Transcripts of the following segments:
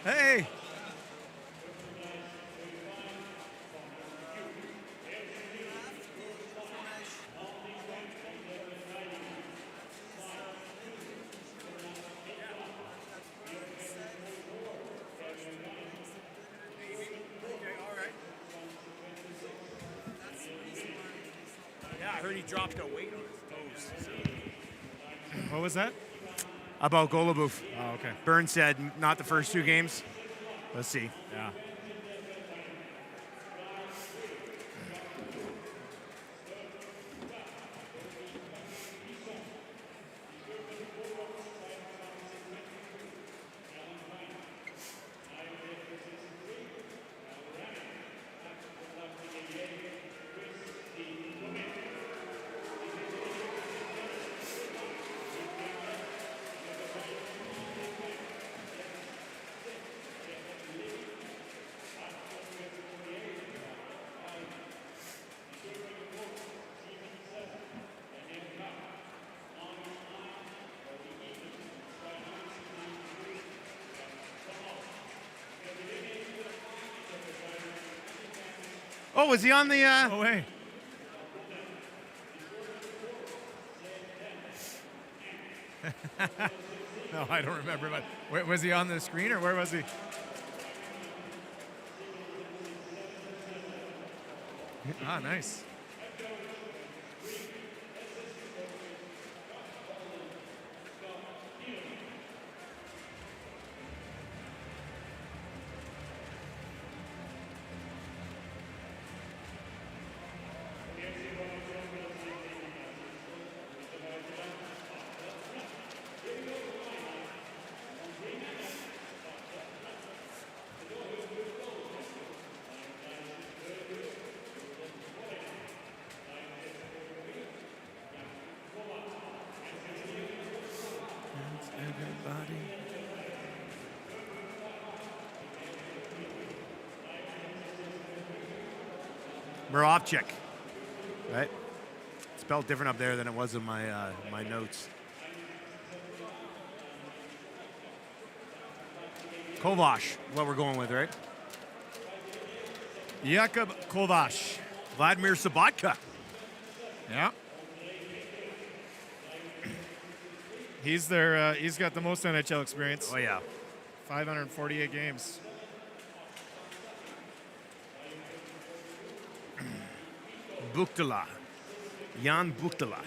Hey. Yeah, I heard he dropped a weight on his toes. What was that? About Golubov. Oh, okay. Burns said not the first 2 games. Let's see. Yeah. Oh, was he on the? No way. No, I don't remember. But was he on the screen or where was he? Ah, nice. Everybody. Moravchik, right? Spelled different up there than it was in my my notes. Kovash, what we're going with, right? Jakub Kovash. Vladimir Sabatka. Yeah. He's their. He's got the most NHL experience. Oh yeah. 548 games. Buchtela. Jan Buchtela.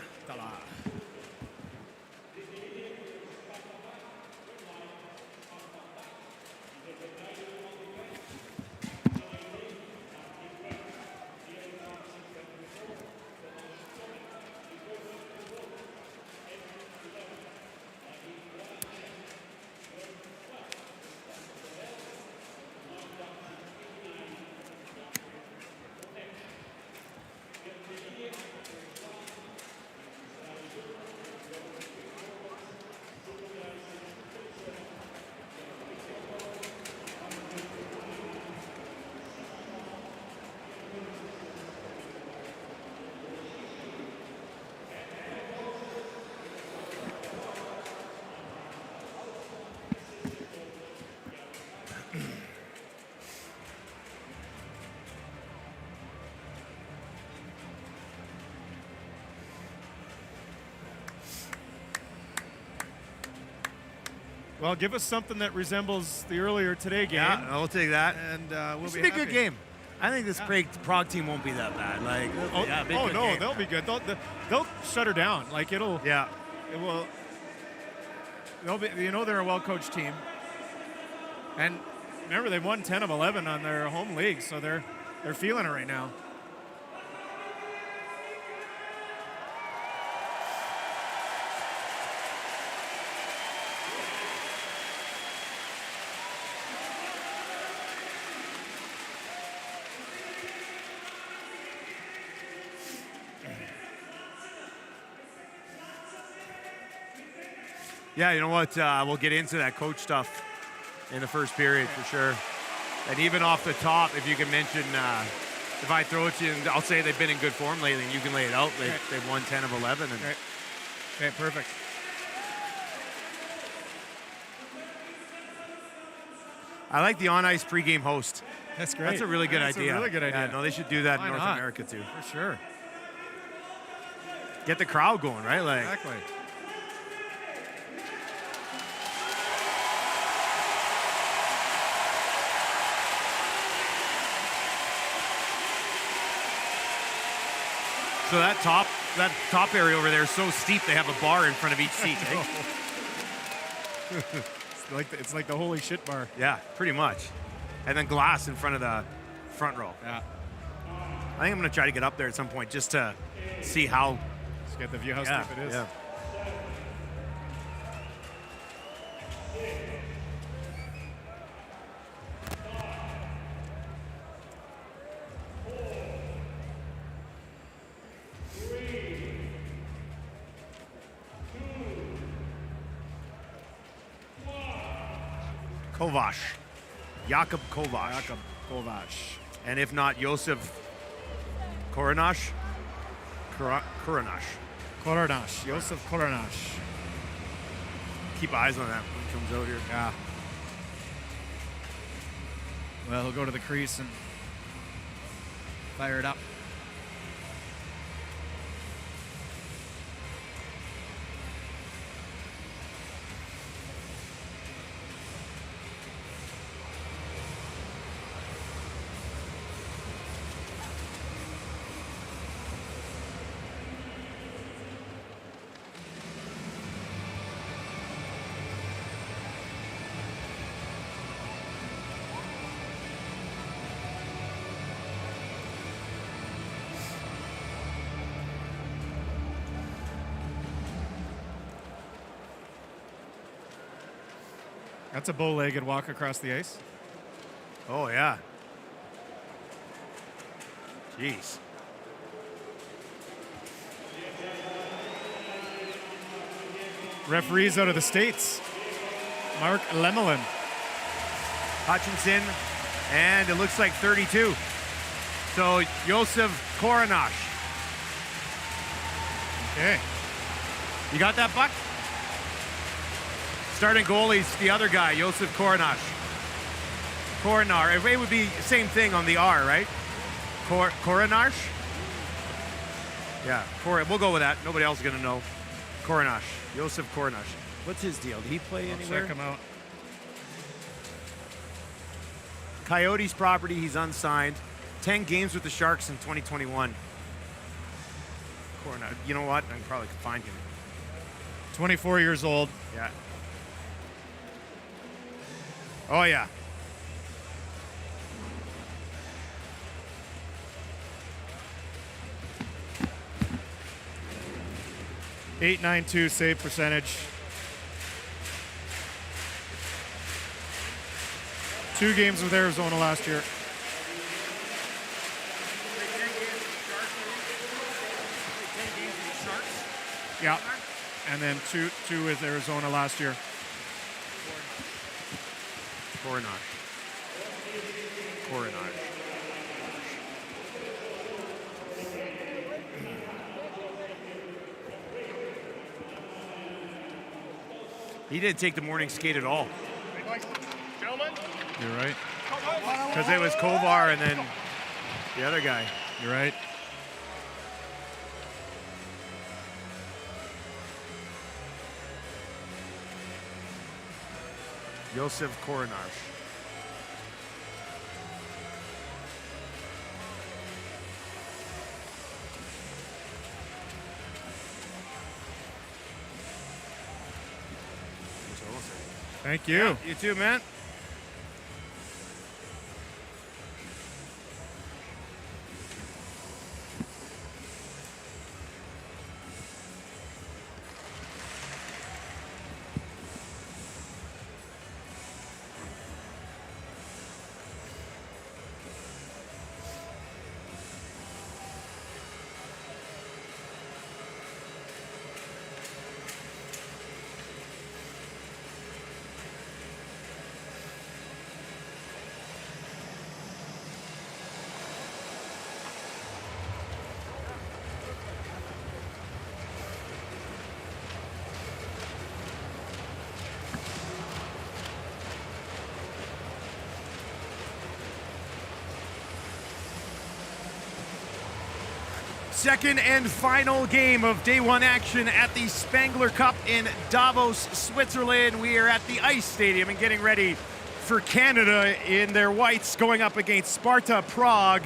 Well, give us something that resembles the earlier today game. Yeah, I'll take that. And we'll This be will be a happy. good game. I think this Prague team won't be that bad. Like, Oh, yeah, oh good no, game. they'll be good. They'll shut her down. Like it'll. Yeah. It will. They'll be. You know, they're a well-coached team. And remember, they've won 10 of 11 on their home league, so they're feeling it right now. Yeah, you know what? We'll get into that coach stuff in the first period for sure. And even off the top, if you can mention, if I throw it to you, and I'll say they've been in good form lately, and you can lay it out. They've won 10 of 11. And Okay, perfect. I like the on-ice pregame host. That's great. That's a really good That's idea. a really good idea. Yeah, no, they should do that Why in North not? America too. For sure. Get the crowd going, right? Like, Exactly. so that top area over there is so steep they have a bar in front of each seat. Eh? It's like the holy shit bar. Yeah, pretty much. And then glass in front of the front row. Yeah. I think I'm going to try to get up there at some point just to see how. Let's get the view how steep it is. Yeah. Kovac. Jakub Kovac. Jakub Kovac. And if not, Josef Koranash. Koranash. Koranash. Josef Koranash. Keep eyes on that when he comes out here. Yeah. Well, he'll go to the crease and fire it up. That's a bow-legged walk across the ice. Oh, yeah. Jeez. Referees out of the States. Mark Lemelin. Hutchinson, and it looks like 32. So Josef Koranash. Okay. You got that, Buck? Starting goalie's the other guy, Josef Koranash. Koronar. It would be the same thing on the R, right? Koranash? Yeah, we'll go with that. Nobody else is going to know. Koranash. Josef Koranash. What's his deal? Did he play anywhere? Check him out. Coyotes property, he's unsigned. 10 games with the Sharks in 2021. Koranash. You know what? I can probably find him. 24 years old. Yeah. Oh, yeah. .892 save percentage. 2 games with Arizona last year. Yeah. And then two with Arizona last year. Koranash. He didn't take the morning skate at all. Gentlemen, You're right. Because it was Kovar and then the other guy. You're right. Josef Koranash. Thank you. Yeah, you too, man. second and final game of day one action at the Spengler Cup in Davos, Switzerland. We are at the Ice Stadium and getting ready for Canada in their whites, going up against Sparta Prague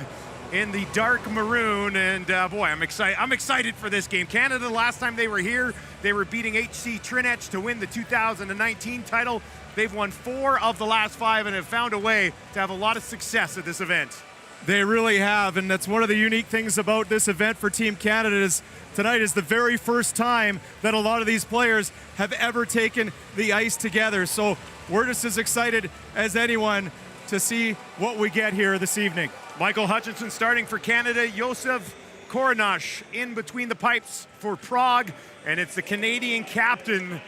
in the dark maroon. And boy, I'm excited for this game. Canada, the last time they were here, they were beating HC Trinec to win the 2019 title. They've won 4 of the last 5 and have found a way to have a lot of success at this event. They really have, and that's one of the unique things about this event for Team Canada is tonight is the very first time that a lot of these players have ever taken the ice together. So we're just as excited as anyone to see what we get here this evening. Michael Hutchinson starting for Canada, Josef Koronash in between the pipes for Prague, and it's the Canadian captain,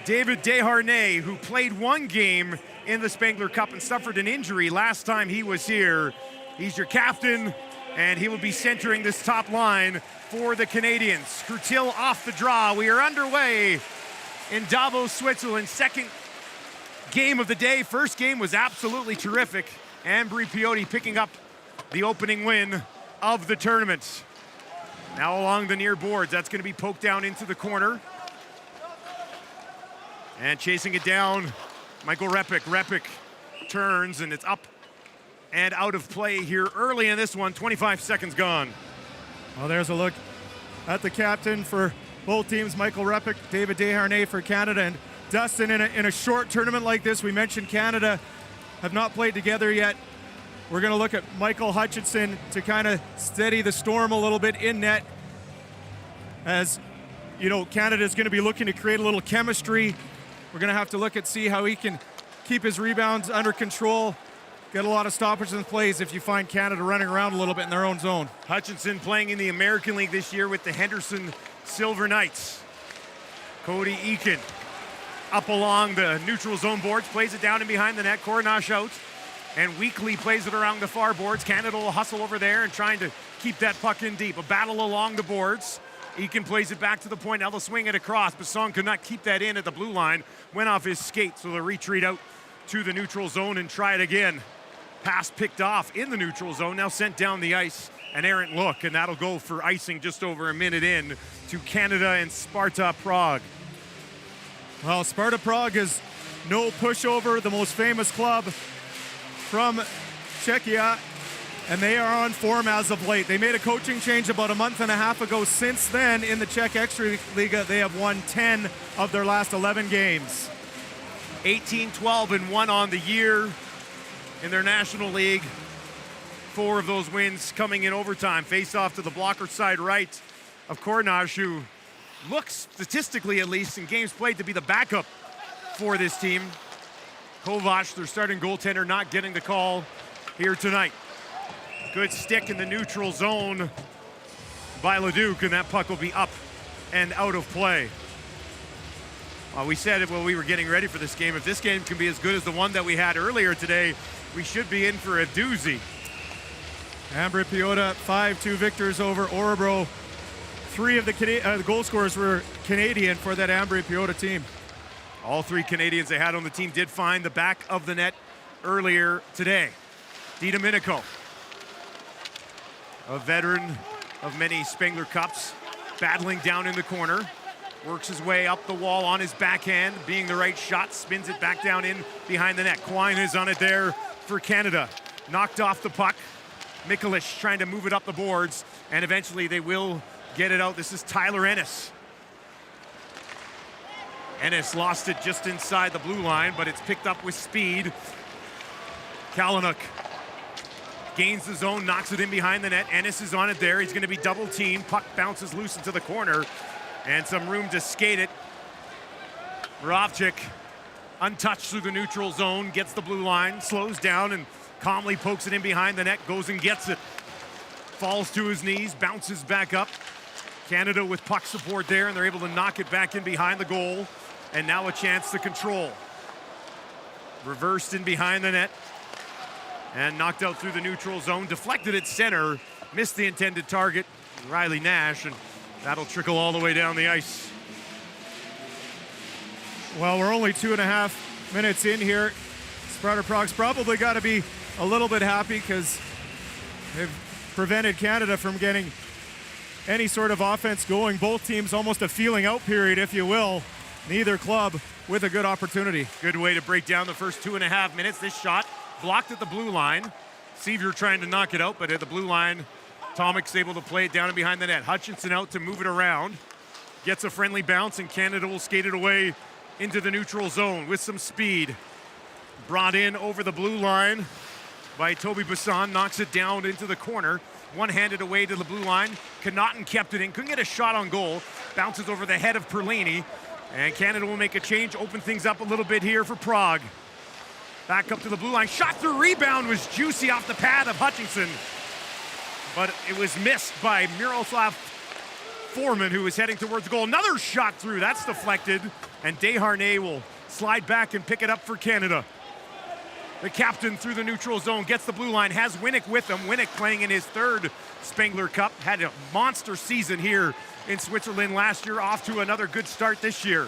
David Desharnais, who played 1 game in the Spengler Cup and suffered an injury last time he was here. He's your captain, and he will be centering this top line for the Canadians. Scrutil off the draw. We are underway in Davos, Switzerland. Second game of the day. First game was absolutely terrific. Ambry Piotti picking up the opening win of the tournament. Now along the near boards. That's going to be poked down into the corner. And chasing it down, Michael Repik. Repik turns, and it's up and out of play here early in this one. 25 seconds gone. Well, there's a look at the captain for both teams, Michael Repik, David Desharnais for Canada. And Dustin, in a short tournament like this, we mentioned Canada have not played together yet. We're going to look at Michael Hutchinson to kind of steady the storm a little bit in net. As you know, Canada is going to be looking to create a little chemistry. We're going to have to look at see how he can keep his rebounds under control. Get a lot of stoppages and plays if you find Canada running around a little bit in their own zone. Hutchinson playing in the American League this year with the Henderson Silver Knights. Cody Eakin up along the neutral zone boards, plays it down and behind the net. Koronash out, and Weekly plays it around the far boards. Canada will hustle over there and trying to keep that puck in deep. A battle along the boards. Eakin plays it back to the point. Now they'll swing it across. Basson could not keep that in at the blue line. Went off his skate, so they'll retreat out to the neutral zone and try it again. Pass picked off in the neutral zone, now sent down the ice. An errant look, and that'll go for icing just over a minute in to Canada and Sparta Prague. Well, Sparta Prague is no pushover, the most famous club from Czechia, and they are on form as of late. They made a coaching change about a month and a half ago. Since then, in the Czech Extra Liga, they have won 10 of their last 11 games. 18-12-1 on the year in their National League. 4 of those wins coming in overtime. Face off to the blocker side right of Koronash, who looks, statistically at least, in games played to be the backup for this team. Kovac, their starting goaltender, not getting the call here tonight. Good stick in the neutral zone by Leduc, and that puck will be up and out of play. We said it while we were getting ready for this game. If this game can be as good as the one that we had earlier today, we should be in for a doozy. Ambry Piotta, 5-2 victors over Orebro. 3 of the goal scorers were Canadian for that Ambry Piotta team. All 3 Canadians they had on the team did find the back of the net earlier today. DiDomenico, a veteran of many Spengler Cups, battling down in the corner. Works his way up the wall on his backhand, being the right shot, spins it back down in behind the net. Quine is on it there for Canada. Knocked off the puck. Mikulich trying to move it up the boards, and eventually they will get it out. This is Tyler Ennis. Ennis lost it just inside the blue line, but it's picked up with speed. Kalynuk gains the zone, knocks it in behind the net. Ennis is on it there. He's going to be double teamed. Puck bounces loose into the corner, and some room to skate it. Rovchik, untouched through the neutral zone, gets the blue line, slows down, and calmly pokes it in behind the net, goes and gets it. Falls to his knees, bounces back up. Canada with puck support there, and they're able to knock it back in behind the goal. And now a chance to control. Reversed in behind the net. And knocked out through the neutral zone. Deflected at center. Missed the intended target, Riley Nash, and that'll trickle all the way down the ice. Well, we're only 2.5 minutes in here. Sparta Prague's probably got to be a little bit happy because they've prevented Canada from getting any sort of offense going. Both teams almost a feeling out period, if you will. Neither club with a good opportunity. Good way to break down the first 2.5 minutes. This shot blocked at the blue line. Sevier trying to knock it out, but at the blue line, Tomic's able to play it down and behind the net. Hutchinson out to move it around. Gets a friendly bounce, and Canada will skate it away into the neutral zone with some speed. Brought in over the blue line by Toby Bassan, knocks it down into the corner. One-handed away to the blue line. Connaughton kept it in, couldn't get a shot on goal. Bounces over the head of Perlini, and Canada will make a change, open things up a little bit here for Prague. Back up to the blue line. Shot through, rebound was juicy off the pad of Hutchinson, but it was missed by Miroslav Foreman, who was heading towards the goal. Another shot through, that's deflected, and Desharnais will slide back and pick it up for Canada. The captain through the neutral zone gets the blue line, has Winnick with him. Winnick playing in his third Spengler Cup, had a monster season here in Switzerland last year, off to another good start this year.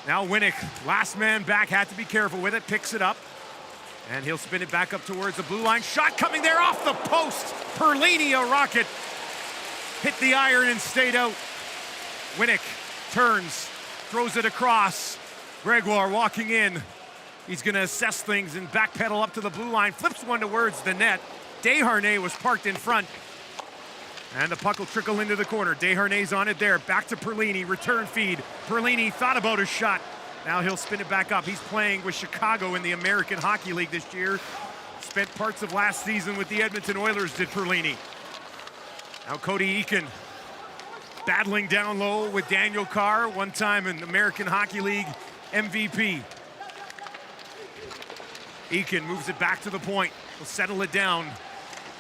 Now Winnick, last man back, had to be careful with it, picks it up, and he'll spin it back up towards the blue line. Shot coming there off the post. Perlini, a rocket, hit the iron and stayed out. Winnick turns, throws it across. Gregoire walking in. He's gonna assess things and backpedal up to the blue line, flips one towards the net. Desharnais was parked in front, and the puck will trickle into the corner. Desharnais on it there, back to Perlini, return feed. Perlini thought about his shot. Now he'll spin it back up. He's playing with Chicago in the American Hockey League this year. Spent parts of last season with the Edmonton Oilers, did Perlini. Now Cody Eakin battling down low with Daniel Carr, one time in American Hockey League MVP. Eakin moves it back to the point. He'll settle it down.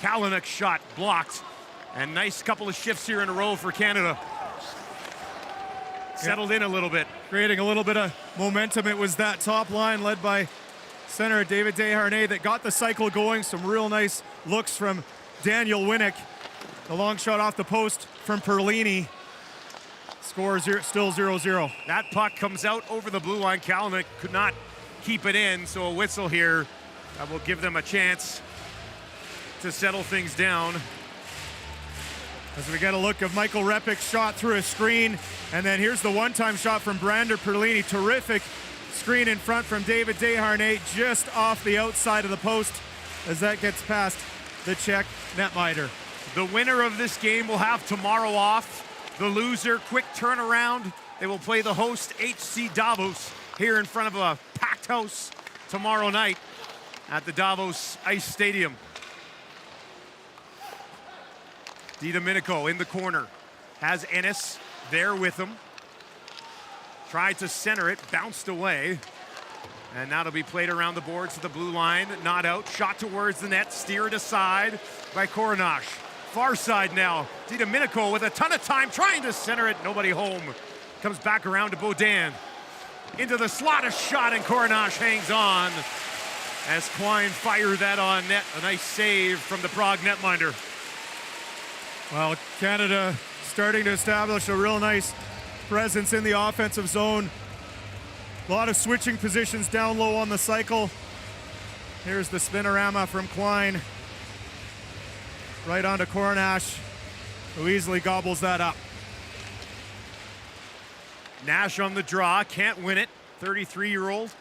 Kalinuk's shot blocked. And nice couple of shifts here in a row for Canada. Settled in a little bit. Creating a little bit of momentum. It was that top line led by center David Desharnais that got the cycle going. Some real nice looks from Daniel Winnick. The long shot off the post from Perlini. Score still 0-0. That puck comes out over the blue line. Kalinuk could not keep it in, so a whistle here that will give them a chance to settle things down. As we get a look of Michael Repik's shot through a screen, and then here's the one-time shot from Brander Perlini. Terrific screen in front from David Desharnais, just off the outside of the post as that gets past the Czech netminder. The winner of this game will have tomorrow off. The loser, quick turnaround. They will play the host HC Davos here in front of a packed house tomorrow night at the Davos Ice Stadium. DiDomenico in the corner, has Ennis there with him. Tried to center it, bounced away. And now it'll be played around the boards to the blue line, not out. Shot towards the net, steered aside by Coronache. Far side now, DiDomenico with a ton of time, trying to center it, nobody home. Comes back around to Baudin. Into the slot, a shot, and Coronache hangs on as Quine fired that on net. A nice save from the Prague netminder. Well, Canada starting to establish a real nice presence in the offensive zone. A lot of switching positions down low on the cycle. Here's the spinorama from Quine. Right onto Coronache, who easily gobbles that up. Nash on the draw, can't win it, 33-year-old.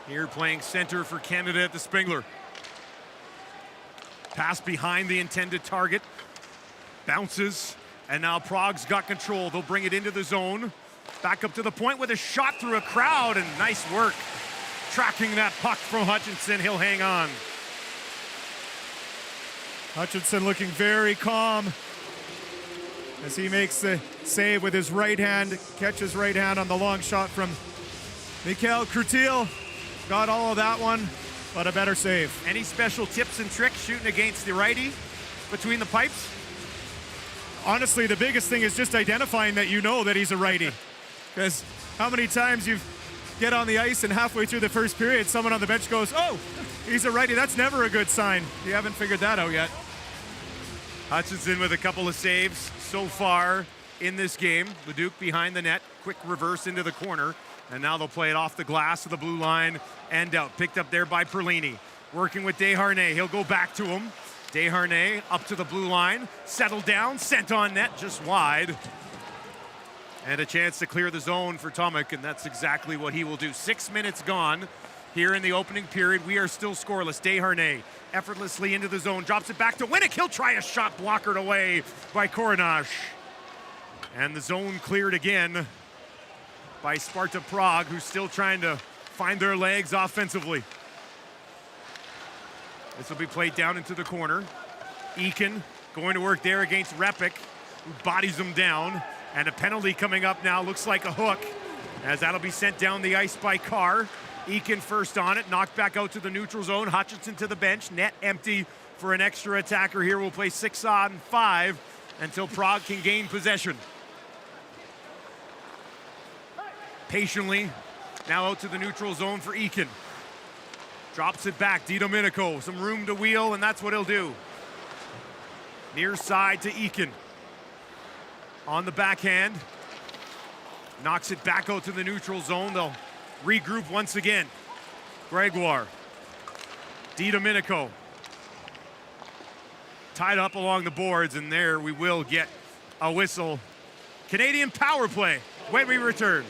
Here playing center for Canada at the Spengler. Pass behind the intended target, bounces, and now Prague's got control. They'll bring it into the zone. Back up to the point with a shot through a crowd, and nice work. Tracking that puck from Hutchinson, he'll hang on. Hutchinson looking very calm as he makes the save with his right hand, catches right hand on the long shot from Mikhail Krutil. Got all of that one, but a better save. Any special tips and tricks shooting against the righty between the pipes? Honestly, the biggest thing is just identifying that you know that he's a righty. Because how many times you get on the ice and halfway through the first period, someone on the bench goes, oh, he's a righty. That's never a good sign. You haven't figured that out yet. Hutchinson with a couple of saves so far in this game. Leduc behind the net, quick reverse into the corner, and now they'll play it off the glass of the blue line and out. Picked up there by Perlini. Working with Desharnais, he'll go back to him. Desharnais up to the blue line, settled down, sent on net, just wide. And a chance to clear the zone for Tomek, and that's exactly what he will do. 6 minutes gone here in the opening period. We are still scoreless. Desharnais effortlessly into the zone, drops it back to Winnick. He'll try a shot blockered away by Korenash. And the zone cleared again by Sparta Prague, who's still trying to find their legs offensively. This will be played down into the corner. Eakin going to work there against Repik, who bodies him down. And a penalty coming up now, looks like a hook, as that'll be sent down the ice by Carr. Eakin first on it, knocked back out to the neutral zone. Hutchinson to the bench, net empty for an extra attacker here. We'll play 6-on-5 until Prague can gain possession. Patiently, now out to the neutral zone for Eakin. Drops it back, DiDomenico, some room to wheel, and that's what he'll do. Near side to Eakin. On the backhand, knocks it back out to the neutral zone. They'll regroup once again. Gregoire, DiDomenico, tied up along the boards, and there we will get a whistle. Canadian power play when we return.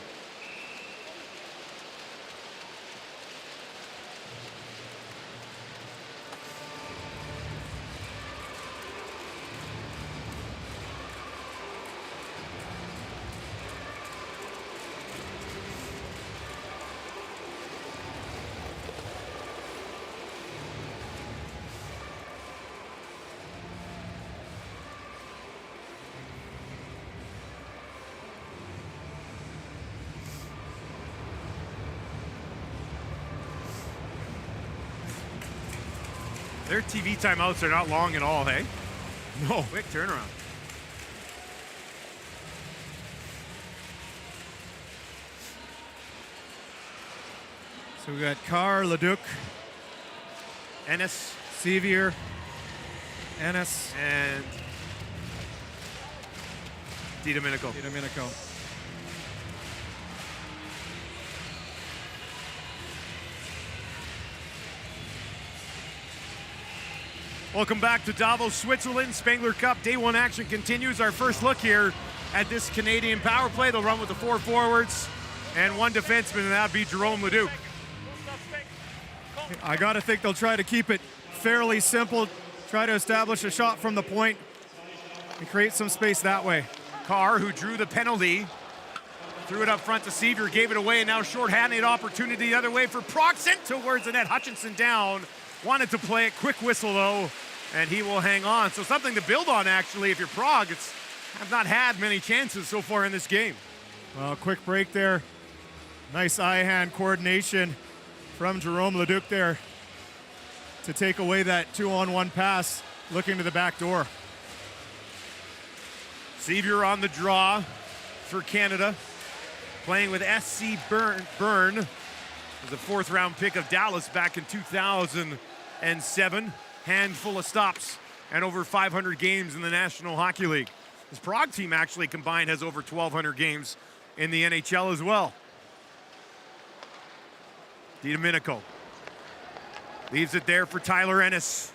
Their TV timeouts are not long at all, hey? No. Quick turnaround. So we got Carr, Leduc, Ennis Sevier, Ennis, and DiDomenico. Welcome back to Davos, Switzerland. Spengler Cup Day 1 action continues. Our first look here at this Canadian power play. They'll run with the 4 forwards and 1 defenseman, and that'd be Jerome Leduc. I got to think they'll try to keep it fairly simple, try to establish a shot from the point and create some space that way. Carr, who drew the penalty, threw it up front to Sevier, gave it away, and now short-handed opportunity the other way for Prague, sent towards the net. Hutchinson down, wanted to play it, quick whistle though, and he will hang on. So something to build on actually if you're Prague. Have not had many chances so far in this game. Well, quick break there. Nice eye-hand coordination from Jerome Leduc there to take away that 2-on-1 pass, looking to the back door. Sevier on the draw for Canada, playing with SC Bern. Was a 4th round pick of Dallas back in 2007. Handful of stops and over 500 games in the National Hockey League. This Prague team actually combined has over 1,200 games in the NHL as well. DiDomenico leaves it there for Tyler Ennis.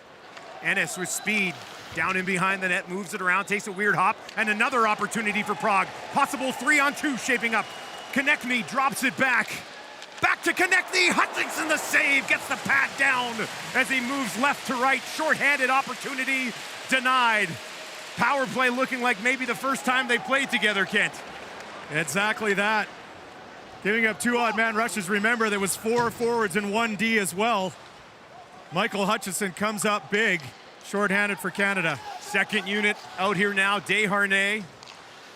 Ennis with speed, down in behind the net, moves it around, takes a weird hop, and another opportunity for Prague. Possible 3-on-2 shaping up. Konechny drops it back. Back to Konechny, Hutchinson the save, gets the pad down as he moves left to right. Short-handed opportunity denied. Power play looking like maybe the first time they played together, Kent. Exactly that. Giving up 2 odd man rushes. Remember, there was 4 forwards and 1 D as well. Michael Hutchinson comes up big, short-handed for Canada. Second unit out here now, Desharnais,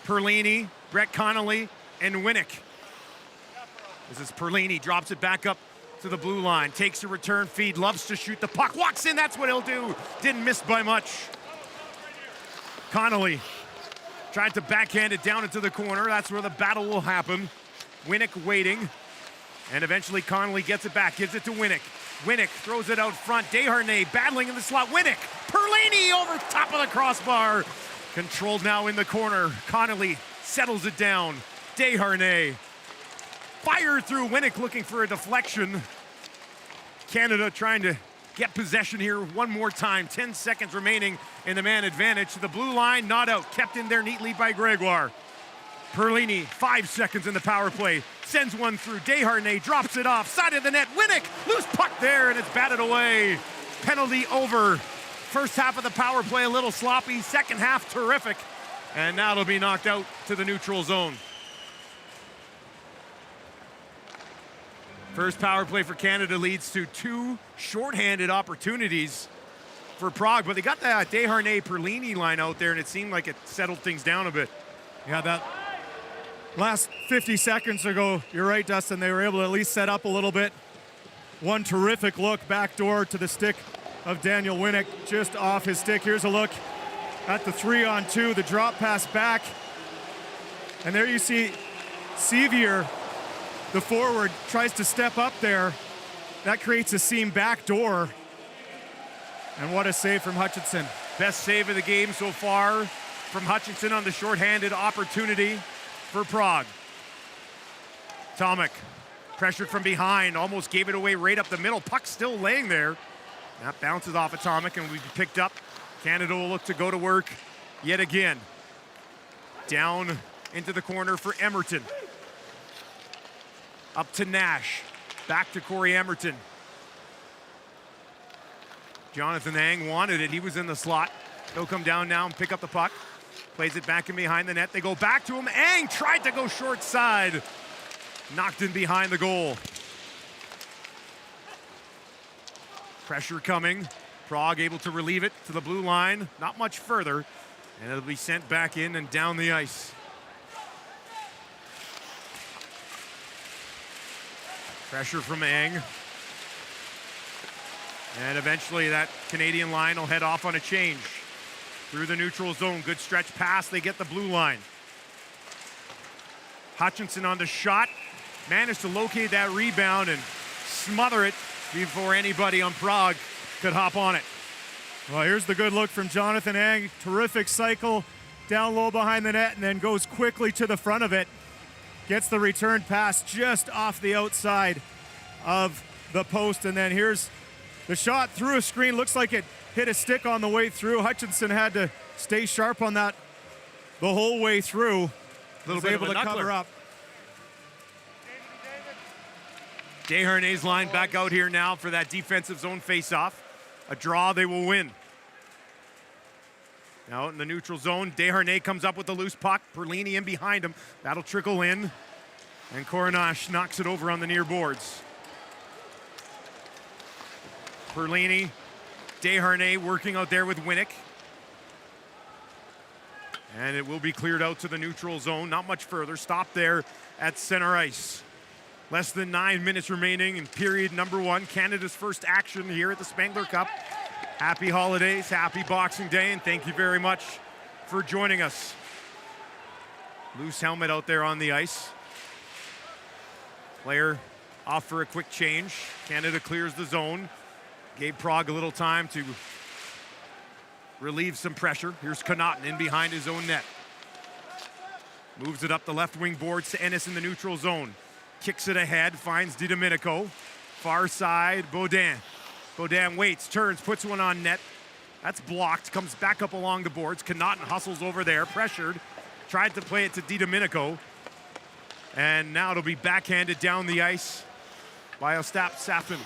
Perlini, Brett Connolly, and Winnick. This is Perlini, drops it back up to the blue line, takes a return feed, loves to shoot the puck, walks in, that's what he'll do. Didn't miss by much. Connolly tried to backhand it down into the corner. That's where the battle will happen. Winnick waiting, and eventually Connolly gets it back, gives it to Winnick. Winnick throws it out front. Desharnais battling in the slot. Winnick, Perlini over top of the crossbar. Controlled now in the corner. Connolly settles it down. Desharnais fired through. Winnick looking for a deflection. Canada trying to get possession here one more time. 10 seconds remaining in the man advantage. To the blue line, not out. Kept in there neatly by Gregoire. Perlini, 5 seconds in the power play. Sends one through. Desharnais drops it off. Side of the net. Winnick, loose puck there, and it's batted away. Penalty over. First half of the power play a little sloppy. Second half terrific. And now it'll be knocked out to the neutral zone. First power play for Canada leads to 2 shorthanded opportunities for Prague, but they got that Desharnais-Perlini line out there, and it seemed like it settled things down a bit. Yeah, that last 50 seconds ago, you're right, Dustin, they were able to at least set up a little bit. One terrific look backdoor to the stick of Daniel Winnick, just off his stick. Here's a look at the 3-on-2, the drop pass back. And there you see Sevier, the forward, tries to step up there. That creates a seam backdoor. And what a save from Hutchinson. Best save of the game so far from Hutchinson on the shorthanded opportunity for Prague. Tomek, pressured from behind, almost gave it away right up the middle. Puck still laying there. That bounces off of Tomek and will be picked up. Canada will look to go to work yet again. Down into the corner for Emerton. Up to Nash. Back to Corey Emerton. Jonathan Ang wanted it. He was in the slot. He'll come down now and pick up the puck. Plays it back in behind the net. They go back to him. Ang tried to go short side. Knocked in behind the goal. Pressure coming. Prague able to relieve it to the blue line. Not much further. And it'll be sent back in and down the ice. Pressure from Ang. And eventually that Canadian line will head off on a change. Through the neutral zone. Good stretch pass. They get the blue line. Hutchinson on the shot. Managed to locate that rebound and smother it before anybody on Prague could hop on it. Well, here's the good look from Jonathan Ang. Terrific cycle down low behind the net and then goes quickly to the front of it. Gets the return pass just off the outside of the post. And then here's the shot through a screen. Looks like it hit a stick on the way through. Hutchinson had to stay sharp on that the whole way through. Was able to cover up. Desharnais' line back out here now for that defensive zone face-off. A draw, they will win. Now in the neutral zone, Desharnais comes up with the loose puck. Perlini in behind him. That'll trickle in. And Coronash knocks it over on the near boards. Perlini, Desharnais working out there with Winnick. And it will be cleared out to the neutral zone. Not much further. Stop there at center ice. Less than 9 minutes remaining in period number 1. Canada's first action here at the Spengler Cup. Happy holidays, happy Boxing Day, and thank you very much for joining us. Loose helmet out there on the ice. Player off for a quick change. Canada clears the zone. Gave Prague a little time to relieve some pressure. Here's Connaughton in behind his own net. Moves it up the left wing boards to Ennis in the neutral zone. Kicks it ahead, finds DiDomenico. Far side, Baudin. Baudin waits, turns, puts one on net. That's blocked, comes back up along the boards. Connaughton hustles over there, pressured. Tried to play it to DiDomenico. And now it'll be backhanded down the ice by Ostap Safin.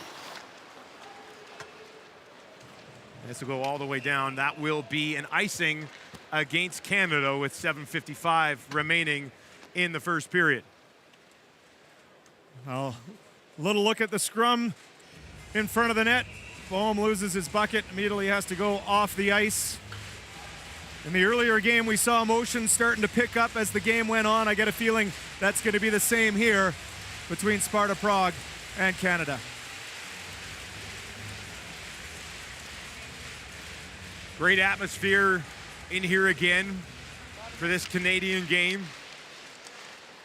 This will go all the way down. That will be an icing against Canada with 7:55 remaining in the first period. Well, little look at the scrum in front of the net. Boehm loses his bucket, immediately has to go off the ice. In the earlier game, we saw emotions starting to pick up as the game went on. I get a feeling that's going to be the same here between Sparta Prague and Canada. Great atmosphere in here again for this Canadian game.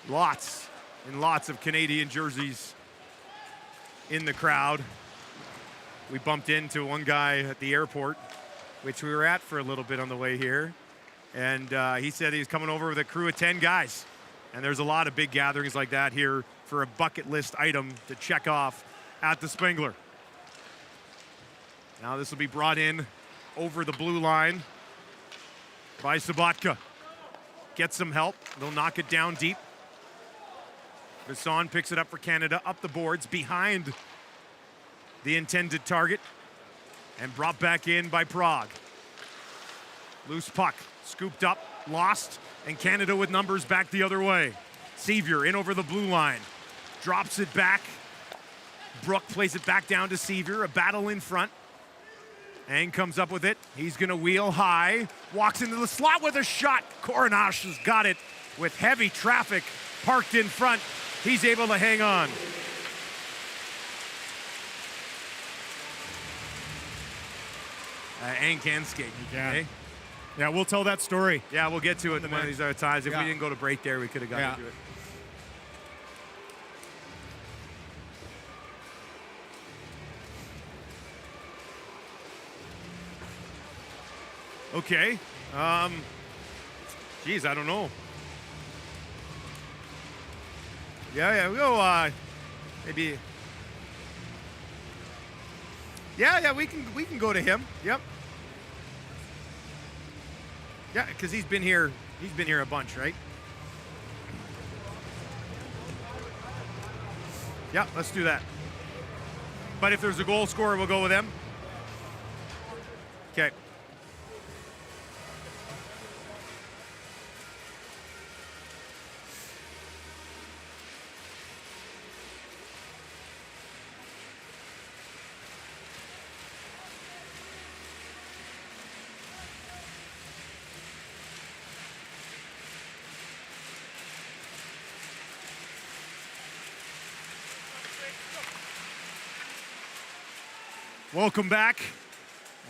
Lots and lots of Canadian jerseys in the crowd. We bumped into one guy at the airport, which we were at for a little bit on the way here. And he said he was coming over with a crew of 10 guys. And there's a lot of big gatherings like that here for a bucket list item to check off at the Spengler. Now this will be brought in over the blue line by Sabatka. Gets some help. They'll knock it down deep. Vaillant picks it up for Canada, up the boards, behind the intended target, and brought back in by Prague. Loose puck, scooped up, lost, and Canada with numbers back the other way. Sevier in over the blue line, drops it back. Brook plays it back down to Sevier, a battle in front. And comes up with it. He's gonna wheel high, walks into the slot with a shot. Coronash has got it with heavy traffic parked in front. He's able to hang on. And can skate. Okay. Yeah, we'll tell that story. Yeah, we'll get to it one of these other times. If we didn't go to break there, we could have gotten to it. Okay. Geez, I don't know. Yeah, we'll go, maybe. Yeah, we can go to him. Yep. Yeah, because he's been here a bunch, right? Yeah, let's do that. But if there's a goal scorer, we'll go with him. Okay. Welcome back,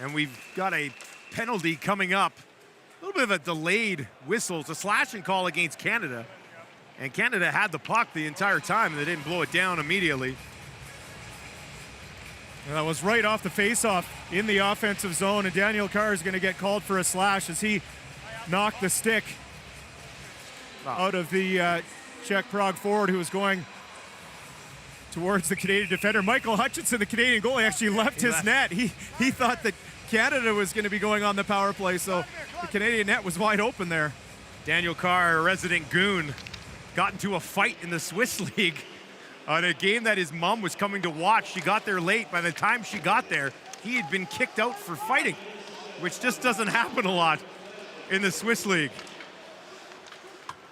and we've got a penalty coming up. A little bit of a delayed whistle. It's a slashing call against Canada, and Canada had the puck the entire time, and they didn't blow it down immediately. That was right off the faceoff in the offensive zone, and Daniel Carr is going to get called for a slash as he knocked the stick out of the Czech Prague forward who was going towards the Canadian defender. Michael Hutchinson, the Canadian goalie, actually left his net. He thought that Canada was going to be going on the power play, so the Canadian net was wide open there. Daniel Carr, a resident goon, got into a fight in the Swiss League on a game that his mom was coming to watch. She got there late. By the time she got there, he had been kicked out for fighting, which just doesn't happen a lot in the Swiss League.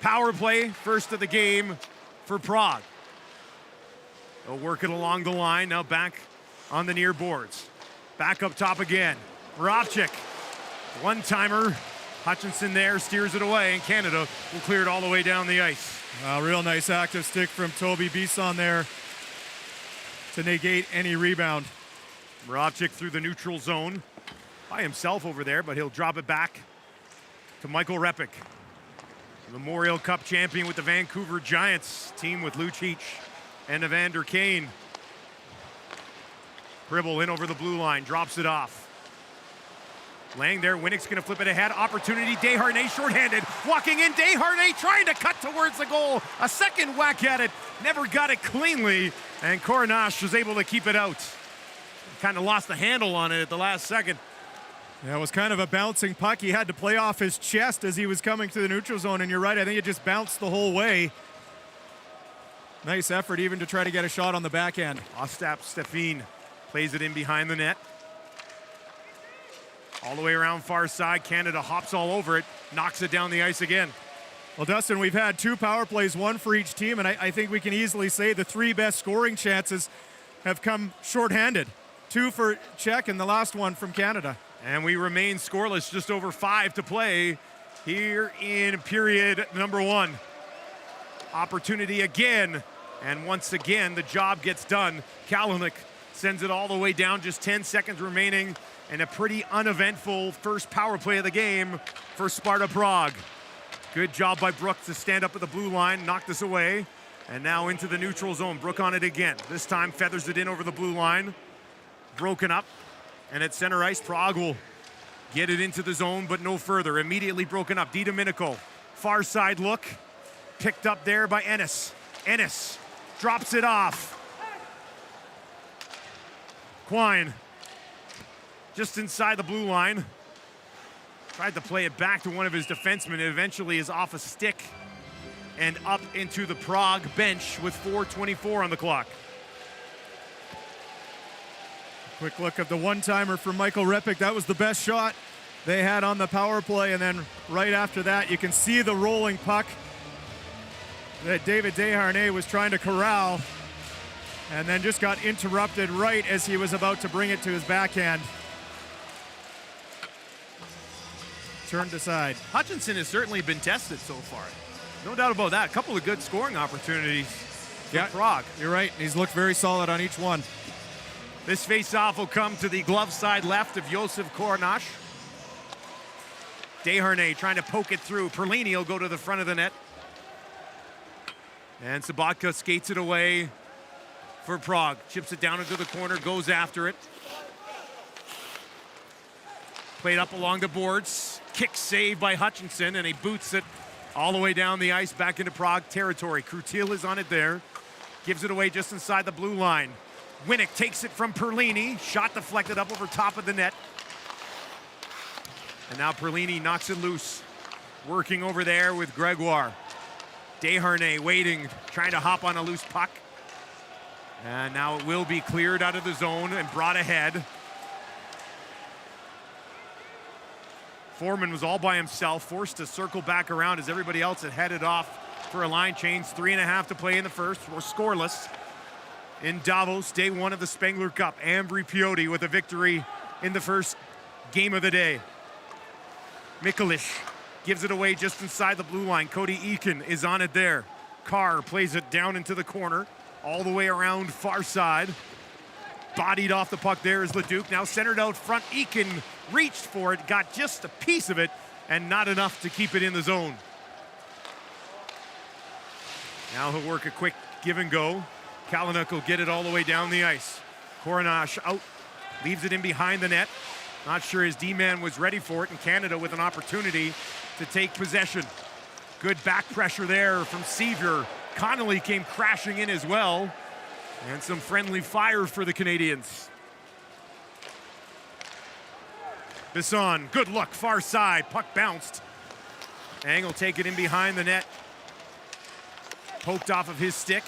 Power play, first of the game for Prague. They'll work it along the line, now back on the near boards. Back up top again. Moravchik, one-timer. Hutchinson there, steers it away, and Canada will clear it all the way down the ice. Real nice active stick from Toby Bisson there to negate any rebound. Moravchik through the neutral zone by himself over there, but he'll drop it back to Michael Repik. Memorial Cup champion with the Vancouver Giants, team with Lucic and Evander Kane. Gribble in over the blue line, drops it off. Laying there, Winnick's gonna flip it ahead. Opportunity, Desharnais shorthanded. Walking in, Desharnais trying to cut towards the goal. A second whack at it, never got it cleanly, and Coronash was able to keep it out. Kind of lost the handle on it at the last second. Yeah, it was kind of a bouncing puck. He had to play off his chest as he was coming to the neutral zone, and you're right, I think it just bounced the whole way. Nice effort even to try to get a shot on the backhand. Ostap Stefin plays it in behind the net. All the way around far side, Canada hops all over it, knocks it down the ice again. Well, Dustin, we've had two power plays, one for each team, and I think we can easily say the three best scoring chances have come shorthanded. Two for Czech and the last one from Canada. And we remain scoreless, just over 5 to play here in period number 1. Opportunity again, and once again, the job gets done. Kalinick sends it all the way down, just 10 seconds remaining, and a pretty uneventful first power play of the game for Sparta Prague. Good job by Brooks to stand up at the blue line, knock this away, and now into the neutral zone. Brook on it again. This time feathers it in over the blue line. Broken up, and at center ice, Prague will get it into the zone, but no further. Immediately broken up. DiDomenico, far side look, picked up there by Ennis. Ennis drops it off. Quine just inside the blue line. Tried to play it back to one of his defensemen. It eventually is off a stick and up into the Prague bench with 4:24 on the clock. Quick look at the one-timer for Michael Repik. That was the best shot they had on the power play. And then right after that, you can see the rolling puck that David Desharnais was trying to corral, and then just got interrupted right as he was about to bring it to his backhand. Turned aside. Hutchinson has certainly been tested so far. No doubt about that. A couple of good scoring opportunities for Prague. You're right. He's looked very solid on each one. This face-off will come to the glove side left of Josef Kornash. Desharnais trying to poke it through. Perlini will go to the front of the net. And Sabatka skates it away for Prague. Chips it down into the corner, goes after it. Played up along the boards. Kick save by Hutchinson, and he boots it all the way down the ice back into Prague territory. Krutil is on it there. Gives it away just inside the blue line. Winnick takes it from Perlini. Shot deflected up over top of the net. And now Perlini knocks it loose. Working over there with Gregoire. Desharnais waiting, trying to hop on a loose puck. And now it will be cleared out of the zone and brought ahead. Foreman was all by himself, forced to circle back around as everybody else had headed off for a line change. 3.5 to play in the first. We're scoreless in Davos, day one of the Spengler Cup. Ambry Piotti with a victory in the first game of the day. Mikulich gives it away just inside the blue line. Cody Eakin is on it there. Carr plays it down into the corner, all the way around far side. Bodied off the puck there is Leduc. Now centered out front. Eakin reached for it, got just a piece of it, and not enough to keep it in the zone. Now he'll work a quick give and go. Kalynuk will get it all the way down the ice. Kornash out, leaves it in behind the net. Not sure his D-man was ready for it, and Canada with an opportunity to take possession. Good back pressure there from Sevier. Connolly came crashing in as well. And some friendly fire for the Canadians. Bisson, good look, far side, puck bounced. Ang will take it in behind the net. Poked off of his stick.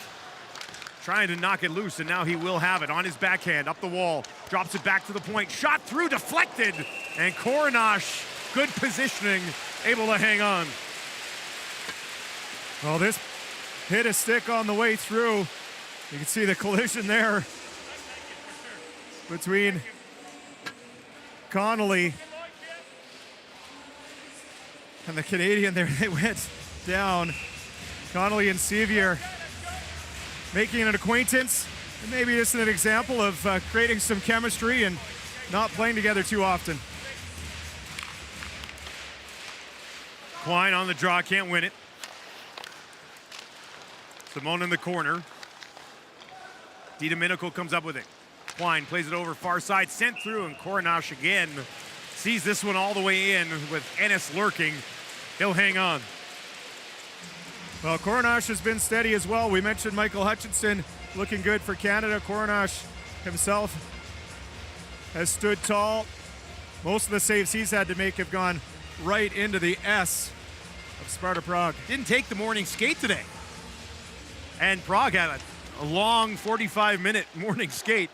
Trying to knock it loose, and now he will have it on his backhand, up the wall. Drops it back to the point, shot through, deflected. And Kornash, good positioning, able to hang on. Well, this hit a stick on the way through. You can see the collision there between Connolly and the Canadian there. They went down. Connolly and Sevier making an acquaintance. And maybe this is an example of creating some chemistry and not playing together too often. Klein on the draw, can't win it. Simone in the corner. DiDomenico comes up with it. Klein plays it over far side, sent through, and Kornash again sees this one all the way in with Ennis lurking. He'll hang on. Well, Kornash has been steady as well. We mentioned Michael Hutchinson looking good for Canada. Kornash himself has stood tall. Most of the saves he's had to make have gone right into the S of Sparta Prague. Didn't take the morning skate today. And Prague had a long 45-minute morning skate.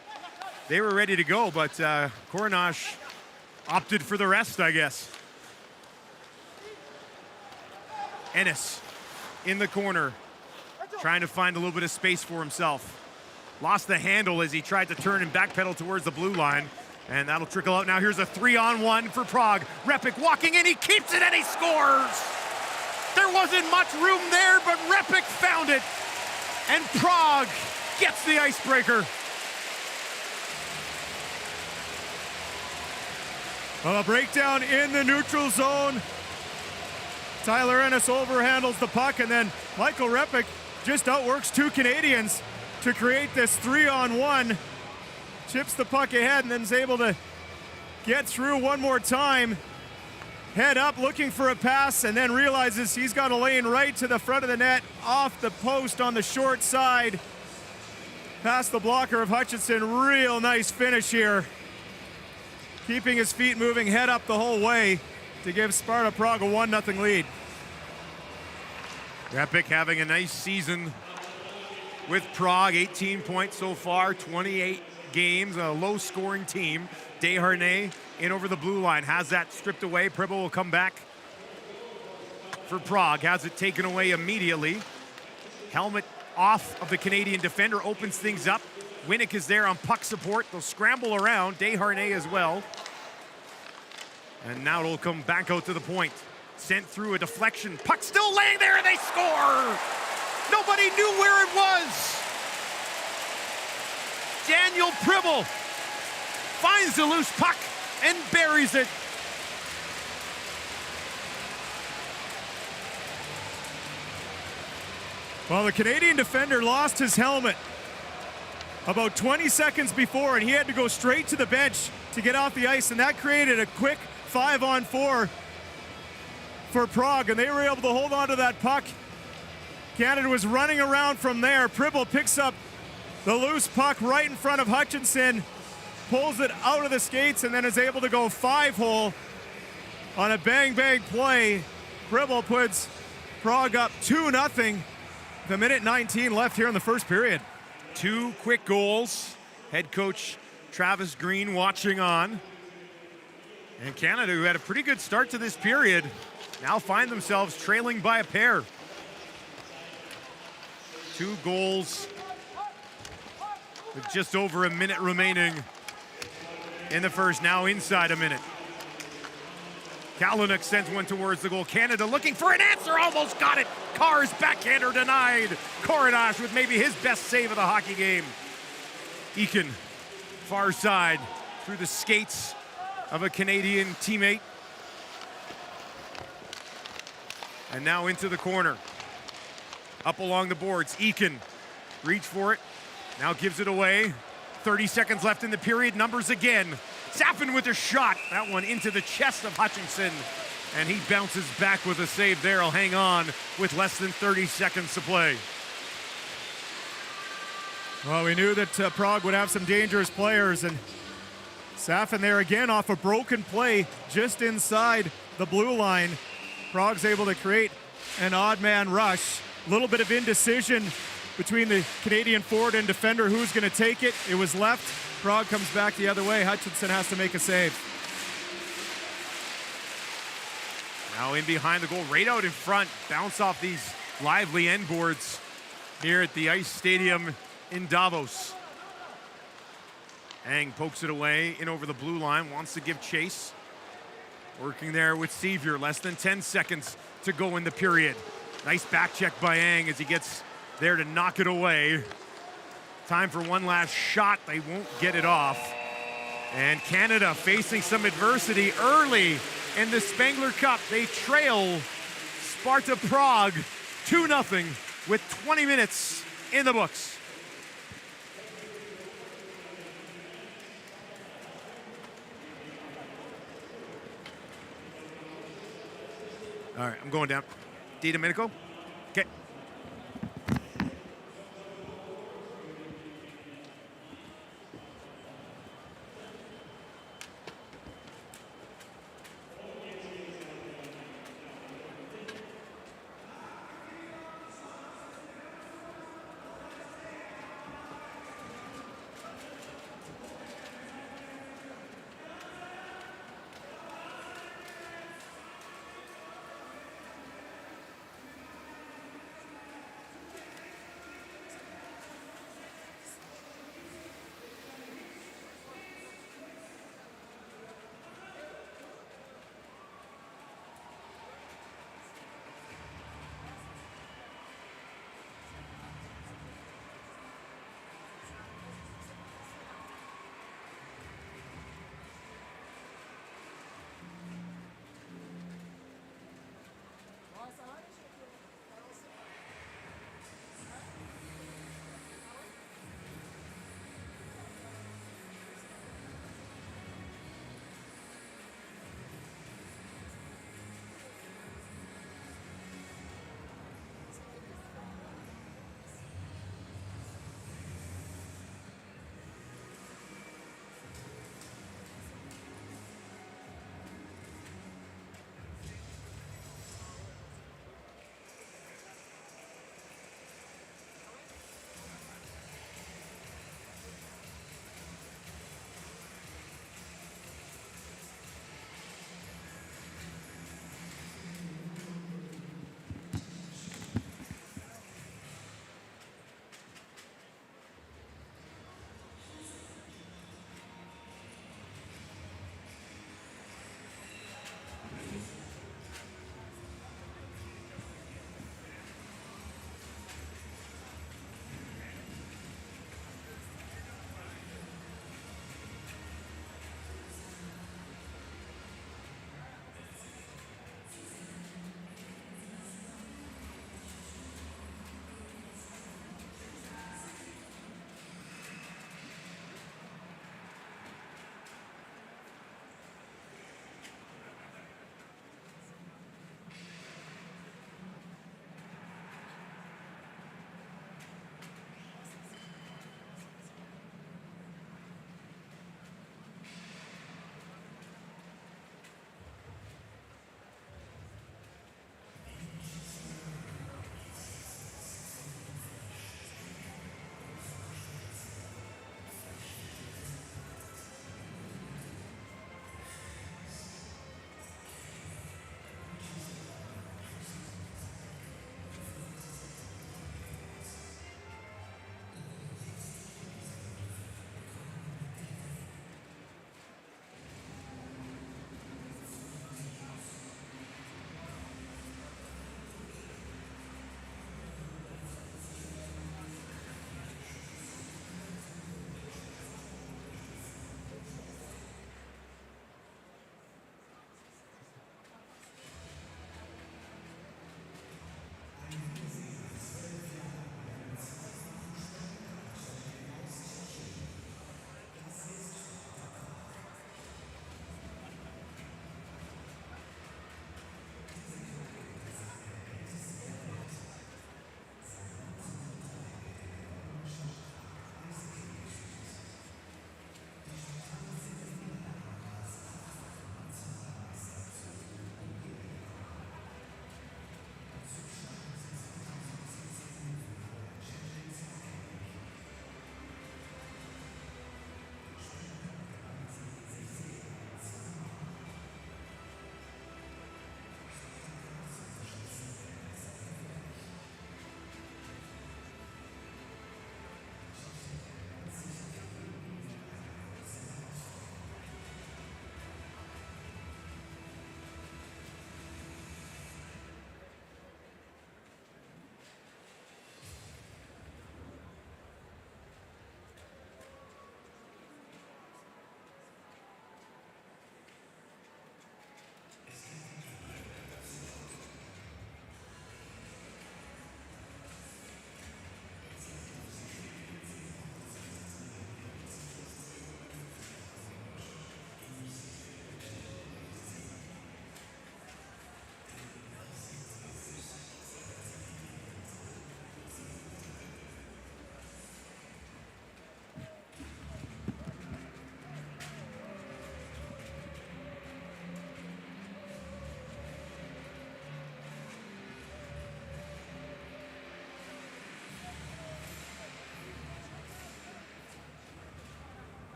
They were ready to go, but Kornash opted for the rest, I guess. Ennis in the corner, trying to find a little bit of space for himself. Lost the handle as he tried to turn and backpedal towards the blue line, and that'll trickle out. Now here's a 3-on-1 for Prague. Repik walking in, he keeps it and he scores! There wasn't much room there, but Repik found it, and Prague gets the icebreaker. Well, a breakdown in the neutral zone. Tyler Ennis overhandles the puck, and then Michael Repik just outworks two Canadians to create this 3-on-1. Chips the puck ahead and then is able to get through one more time. Head up looking for a pass, and then realizes he's got a lane right to the front of the net, off the post on the short side. Past the blocker of Hutchinson. Real nice finish here. keeping his feet moving, head up the whole way to give Sparta Prague a 1-0 lead. Repic having a nice season with Prague, 18 points so far, 28 games, a low-scoring team. Desharnais in over the blue line, has that stripped away. Pribble will come back for Prague, has it taken away immediately. Helmet off of the Canadian defender, opens things up. Winnick is there on puck support. They'll scramble around, Desharnais as well. And now it'll come back out to the point. Sent through a deflection. Puck still laying there, and they score! Nobody knew where it was. Daniel Pribble finds the loose puck and buries it. Well, the Canadian defender lost his helmet about 20 seconds before, and he had to go straight to the bench to get off the ice, and that created a quick 5-on-4 for Prague, and they were able to hold on to that puck. Canada was running around from there. Pribble picks up the loose puck right in front of Hutchinson, pulls it out of the skates, and then is able to go 5-hole on a bang-bang play. Pribble puts Prague up 2-0. The minute 19 left here in the first period. 2 quick goals. Head coach Travis Green watching on. And Canada, who had a pretty good start to this period, now find themselves trailing by a pair. 2 goals with just over a minute remaining in the first, now inside a minute. Kalynuk sends one towards the goal. Canada looking for an answer, almost got it. Carr's backhander denied. Coronash with maybe his best save of the hockey game. Eakin, far side, through the skates of a Canadian teammate. And now into the corner. Up along the boards, Eakin, reach for it, now gives it away. 30 seconds left in the period, numbers again. Sappin with a shot, that one into the chest of Hutchinson, and he bounces back with a save there. He'll hang on with less than 30 seconds to play. Well, we knew that Prague would have some dangerous players, and Sappin there again off a broken play just inside the blue line. Prague's able to create an odd man rush. A little bit of indecision between the Canadian forward and defender who's going to take it. It was left. Prague comes back the other way. Hutchinson has to make a save. Now in behind the goal, right out in front. Bounce off these lively end boards here at the Ice Stadium in Davos. Ang pokes it away in over the blue line, wants to give chase. Working there with Sevier, less than 10 seconds to go in the period. Nice back check by Ang as he gets there to knock it away. Time for one last shot. They won't get it off. And Canada facing some adversity early in the Spengler Cup. They trail Sparta Prague 2-0 with 20 minutes in the books. All right, I'm going down. DiDomenico. Okay.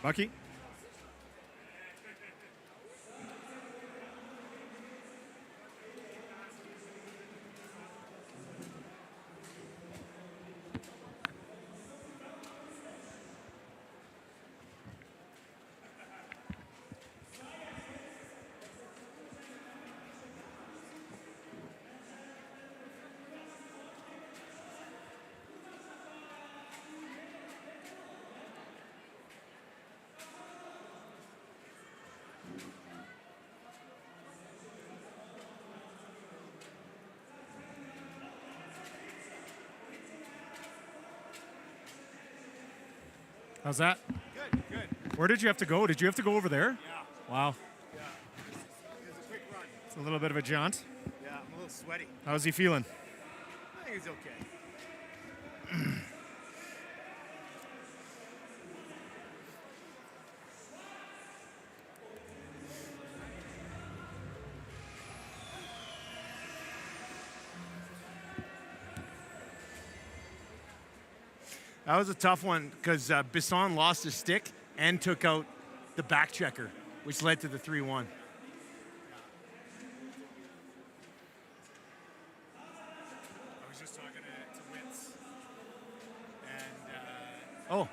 Bucky? How's that? Good, good. Where did you have to go? Did you have to go over there? Yeah. Wow. Yeah. It's a quick run. It's a little bit of a jaunt. Yeah, I'm a little sweaty. How's he feeling? I think he's okay. That was a tough one because Bisson lost his stick and took out the back checker, which led to the 3-1. I was just talking to Witz, and Oh,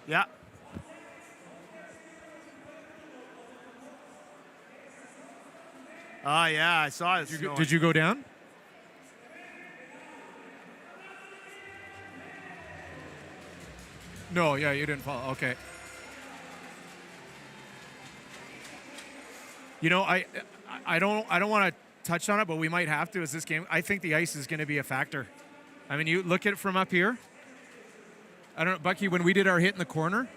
yeah. Oh, yeah, I saw it. Did you go down? No, yeah, you didn't fall. Okay. You know, I don't want to touch on it, but we might have to as this game. I think the ice is going to be a factor. I mean, you look at it from up here. I don't know, Bucky, when we did our hit in the corner,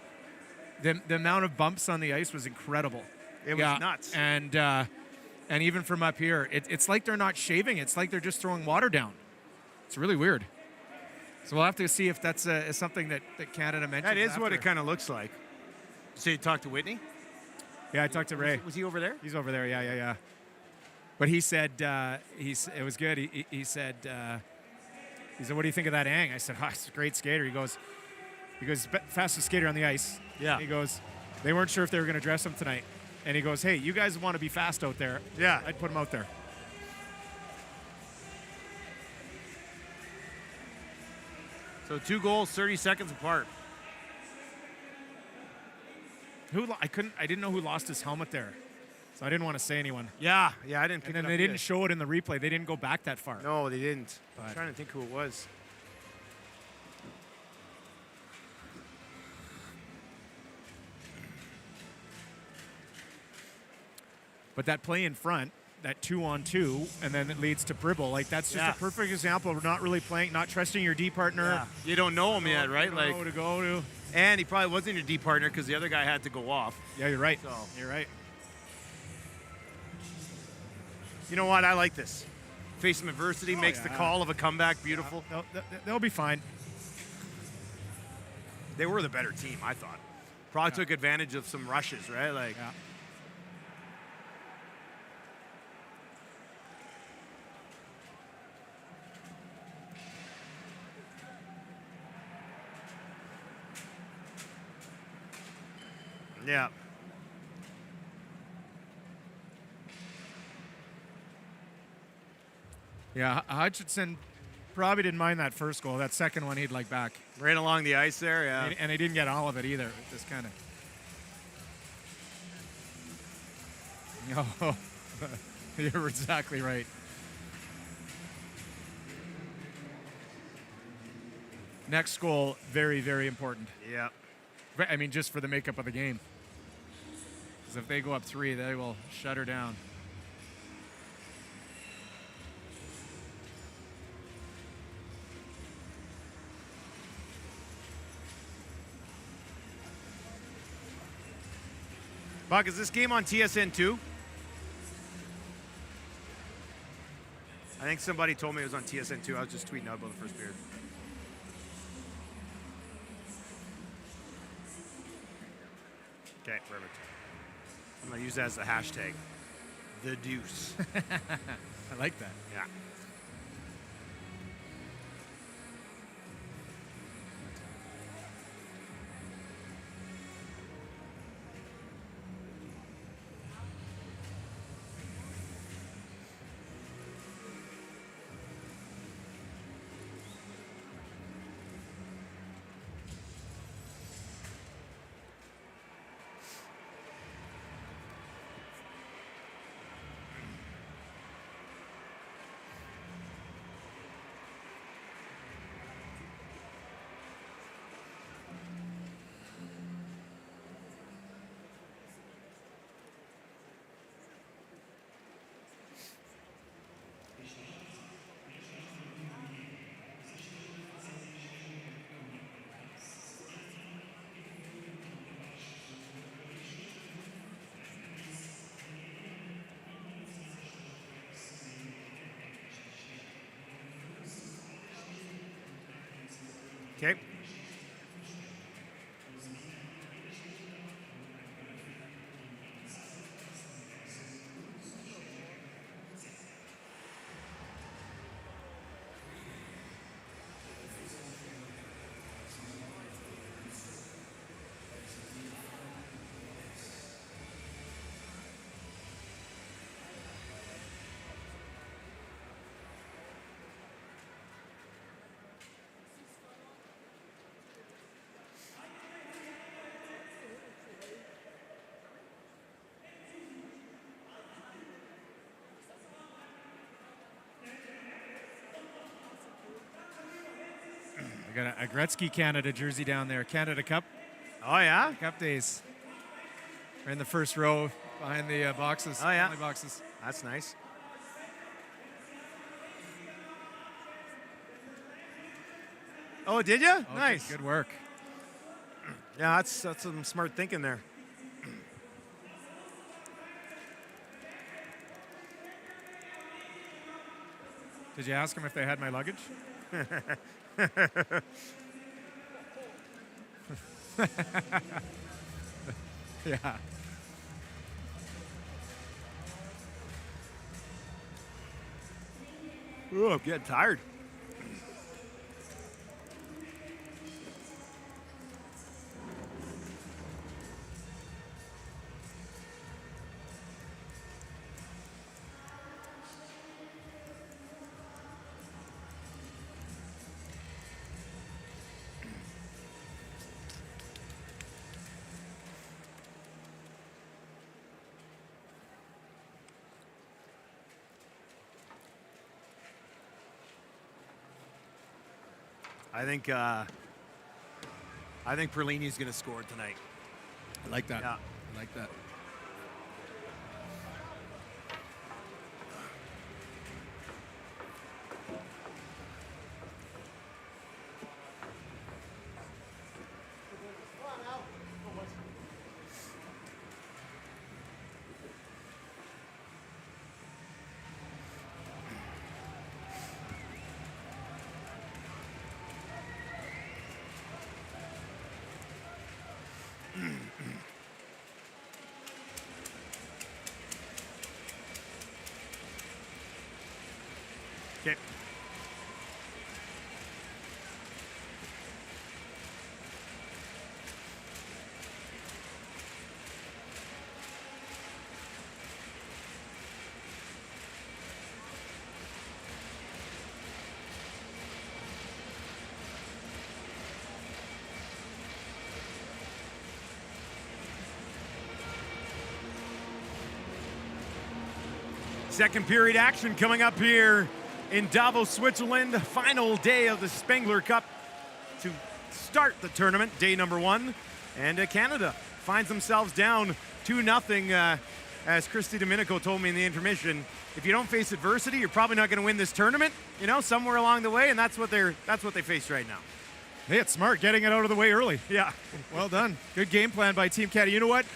the amount of bumps on the ice was incredible. It was nuts. And even from up here, it's like they're not shaving. It's like they're just throwing water down. It's really weird. So we'll have to see if that's something that Canada mentions. That is after. what it kind of looks like. So you talked to Whitney? Yeah, I talked to Ray. Was he over there? He's over there. Yeah. But he said it was good. He said, "What do you think of that Ang?" I said, "Oh, it's a great skater." He goes, fastest skater on the ice. Yeah. He goes, they weren't sure if they were going to dress him tonight, and he goes, "Hey, you guys want to be fast out there? Yeah. I'd put him out there." So 2 goals, 30 seconds apart. I didn't know who lost his helmet there, so I didn't want to say anyone. Yeah, I didn't pick And then it up they didn't either. show it in the replay. They didn't go back that far. No, they didn't. I'm But- trying to think who it was. But that play in front, that 2-on-2, and then it leads to Bribble. Like, that's just Yeah. a perfect example of not really playing, not trusting your D partner. Yeah. You don't know him yet, right? You don't know who to go to. And he probably wasn't your D partner because the other guy had to go off. Yeah, you're right. So- You're right. You know what? I like this. Face some adversity, makes the yeah. call of a comeback beautiful. They'll be fine. They were the better team, I thought. Prague took advantage of some rushes, right? Like, Yeah. yeah. Yeah, Hutchinson probably didn't mind that first goal. That second one he'd like back. Right along the ice there, yeah. And he didn't get all of it either. Just kind of. Oh, you're exactly right. Next goal, very, very important. Yeah. I mean, just for the makeup of the game. Because if they go up 3, they will shut her down. Buck, is this game on TSN 2? I think somebody told me it was on TSN 2. I was just tweeting out about the first period. Okay, perfect. I'm going to use that as the hashtag. The deuce. I like that. Yeah. Okay. I got a Gretzky Canada jersey down there. Canada Cup. Oh, yeah? Cup days. We're in the first row behind the boxes. Oh, yeah. Only boxes. That's nice. Oh, did you? Oh, Nice. Good work. Yeah, that's some smart thinking there. Did you ask them if they had my luggage? Yeah. Ooh, I'm getting tired. I think Perlini's going to score tonight. I like that. Yeah. I like that. Okay. Second period action coming up here in Davos, Switzerland. Final day of the Spengler Cup to start the tournament, day number one. And Canada finds themselves down 2-0. As Christy Domenico told me in the intermission, if you don't face adversity, you're probably not going to win this tournament, you know, somewhere along the way, and that's what they face right now. Hey, it's smart getting it out of the way early. Yeah. Well done. Good game plan by Team Canada. You know what,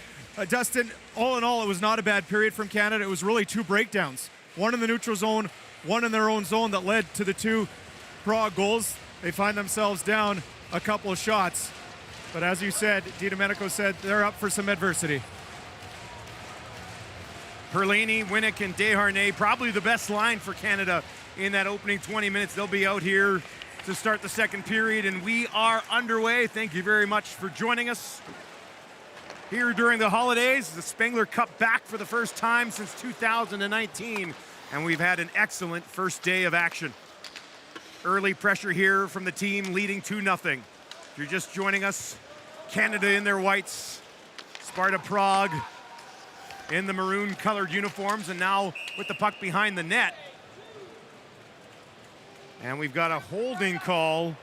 Dustin, all in all, it was not a bad period from Canada. It was really two breakdowns. One in the neutral zone, one in their own zone that led to the two Prague goals. They find themselves down a couple of shots. But as you said, Di Domenico said they're up for some adversity. Perlini, Winnick, and Desharnais, probably the best line for Canada in that opening 20 minutes. They'll be out here to start the second period, and we are underway. Thank you very much for joining us here during the holidays. The Spengler Cup back for the first time since 2019, and we've had an excellent first day of action. Early pressure here from the team leading 2-0. If you're just joining us, Canada in their whites, Sparta Prague in the maroon colored uniforms, and now with the puck behind the net. And we've got a holding call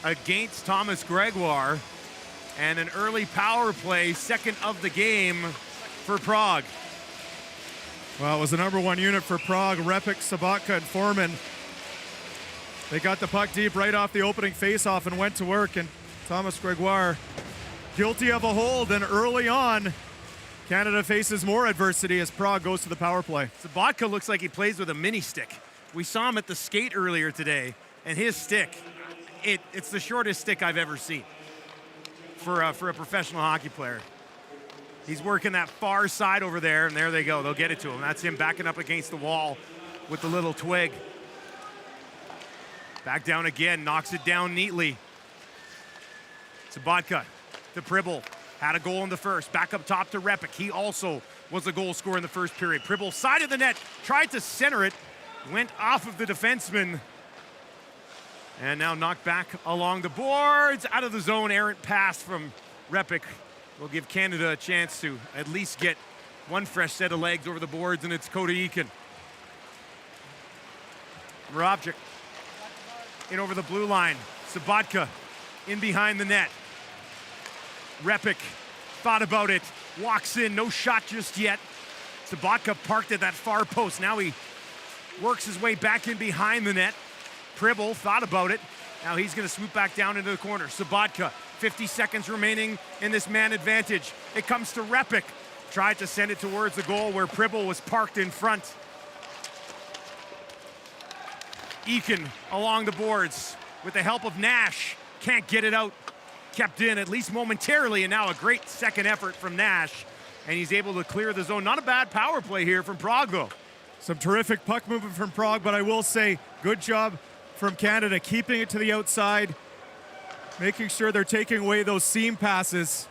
against Thomas Gregoire and an early power play, second of the game for Prague. Well, it was the number one unit for Prague, Repik, Sabatka, and Foreman. They got the puck deep right off the opening faceoff and went to work, and Thomas Gregoire guilty of a hold, and early on, Canada faces more adversity as Prague goes to the power play. Sabatka looks like he plays with a mini stick. We saw him at the skate earlier today, and his stick, it's the shortest stick I've ever seen for a professional hockey player. He's working that far side over there, and there they go. They'll get it to him. That's him backing up against the wall with the little twig. Back down again, knocks it down neatly. Sabatka to Pribble. Had a goal in the first. Back up top to Repik. He also was a goal scorer in the first period. Pribble side of the net, tried to center it, went off of the defenseman. And now knocked back along the boards, out of the zone. Errant pass from Repik will give Canada a chance to at least get one fresh set of legs over the boards, and it's Cody Eakin. Moravchik in over the blue line. Sabatka in behind the net. Repik thought about it, walks in, no shot just yet. Sabatka parked at that far post. Now he works his way back in behind the net. Pribble thought about it. Now he's going to swoop back down into the corner. Sabatka, 50 seconds remaining in this man advantage. It comes to Repik. Tried to send it towards the goal where Pribble was parked in front. Eakin along the boards with the help of Nash. Can't get it out. Kept in at least momentarily, and now a great second effort from Nash. And he's able to clear the zone. Not a bad power play here from Prague, though. Some terrific puck movement from Prague, but I will say, good job from Canada, keeping it to the outside, making sure they're taking away those seam passes.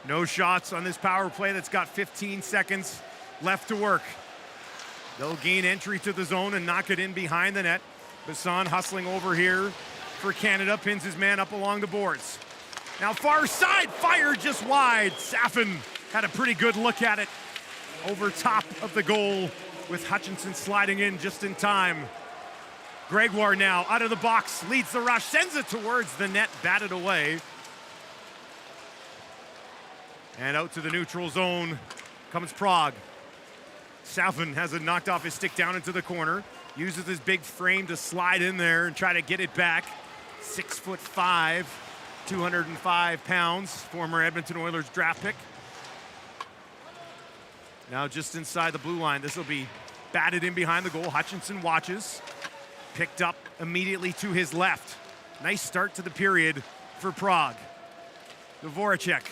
No shots on this power play that's got 15 seconds left to work. They'll gain entry to the zone and knock it in behind the net. Basson hustling over here for Canada, pins his man up along the boards. Now far side, fired just wide. Safin had a pretty good look at it over top of the goal, with Hutchinson sliding in just in time. Gregoire now out of the box, leads the rush, sends it towards the net, batted away. And out to the neutral zone comes Prague. Safin has it knocked off his stick down into the corner, uses his big frame to slide in there and try to get it back. 6'5", 205 pounds, former Edmonton Oilers draft pick. Now just inside the blue line. This will be batted in behind the goal. Hutchinson watches. Picked up immediately to his left. Nice start to the period for Prague. Dvoracek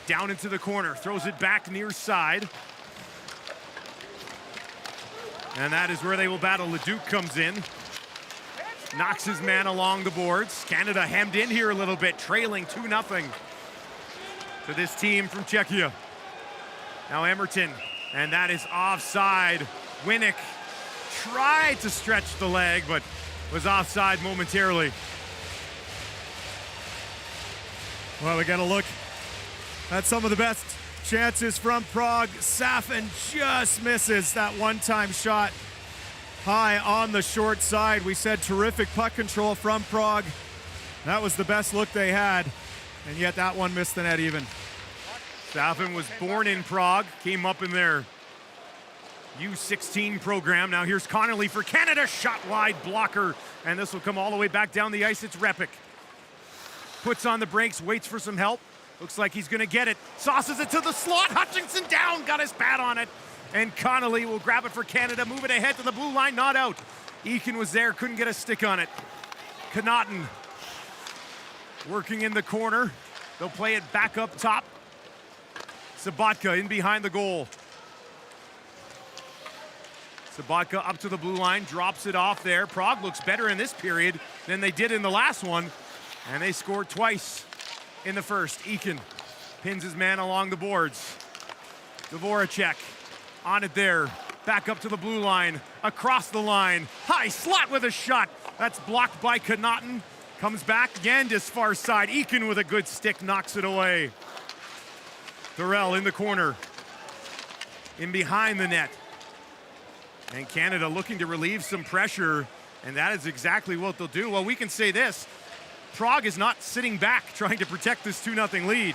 down into the corner. Throws it back near side. And that is where they will battle. Leduc comes in. Knocks his man along the boards. Canada hemmed in here a little bit, trailing 2-0 to this team from Czechia. Now Emerton, and that is offside. Winnick tried to stretch the leg, but was offside momentarily. Well, we got to look at some of the best chances from Prague. Safin just misses that one-time shot high on the short side. We said terrific puck control from Prague. That was the best look they had, and yet that one missed the net even. Safin was born in Prague, came up in their U16 program. Now here's Connolly for Canada, shot wide, blocker, and this will come all the way back down the ice. It's Repik. Puts on the brakes, waits for some help. Looks like he's gonna get it. Sauces it to the slot, Hutchinson down, got his pad on it. And Connolly will grab it for Canada, move it ahead to the blue line, not out. Eakin was there, couldn't get a stick on it. Connaughton working in the corner. They'll play it back up top. Sabatka in behind the goal. Sabatka up to the blue line, drops it off there. Prague looks better in this period than they did in the last one. And they scored twice in the first. Eakin pins his man along the boards. Dvoracek on it there. Back up to the blue line, across the line. High slot with a shot. That's blocked by Connaughton. Comes back again, just far side. Eakin with a good stick, knocks it away. Thorell in the corner, in behind the net. And Canada looking to relieve some pressure, and that is exactly what they'll do. Well, we can say this. Prague is not sitting back trying to protect this 2-0 lead.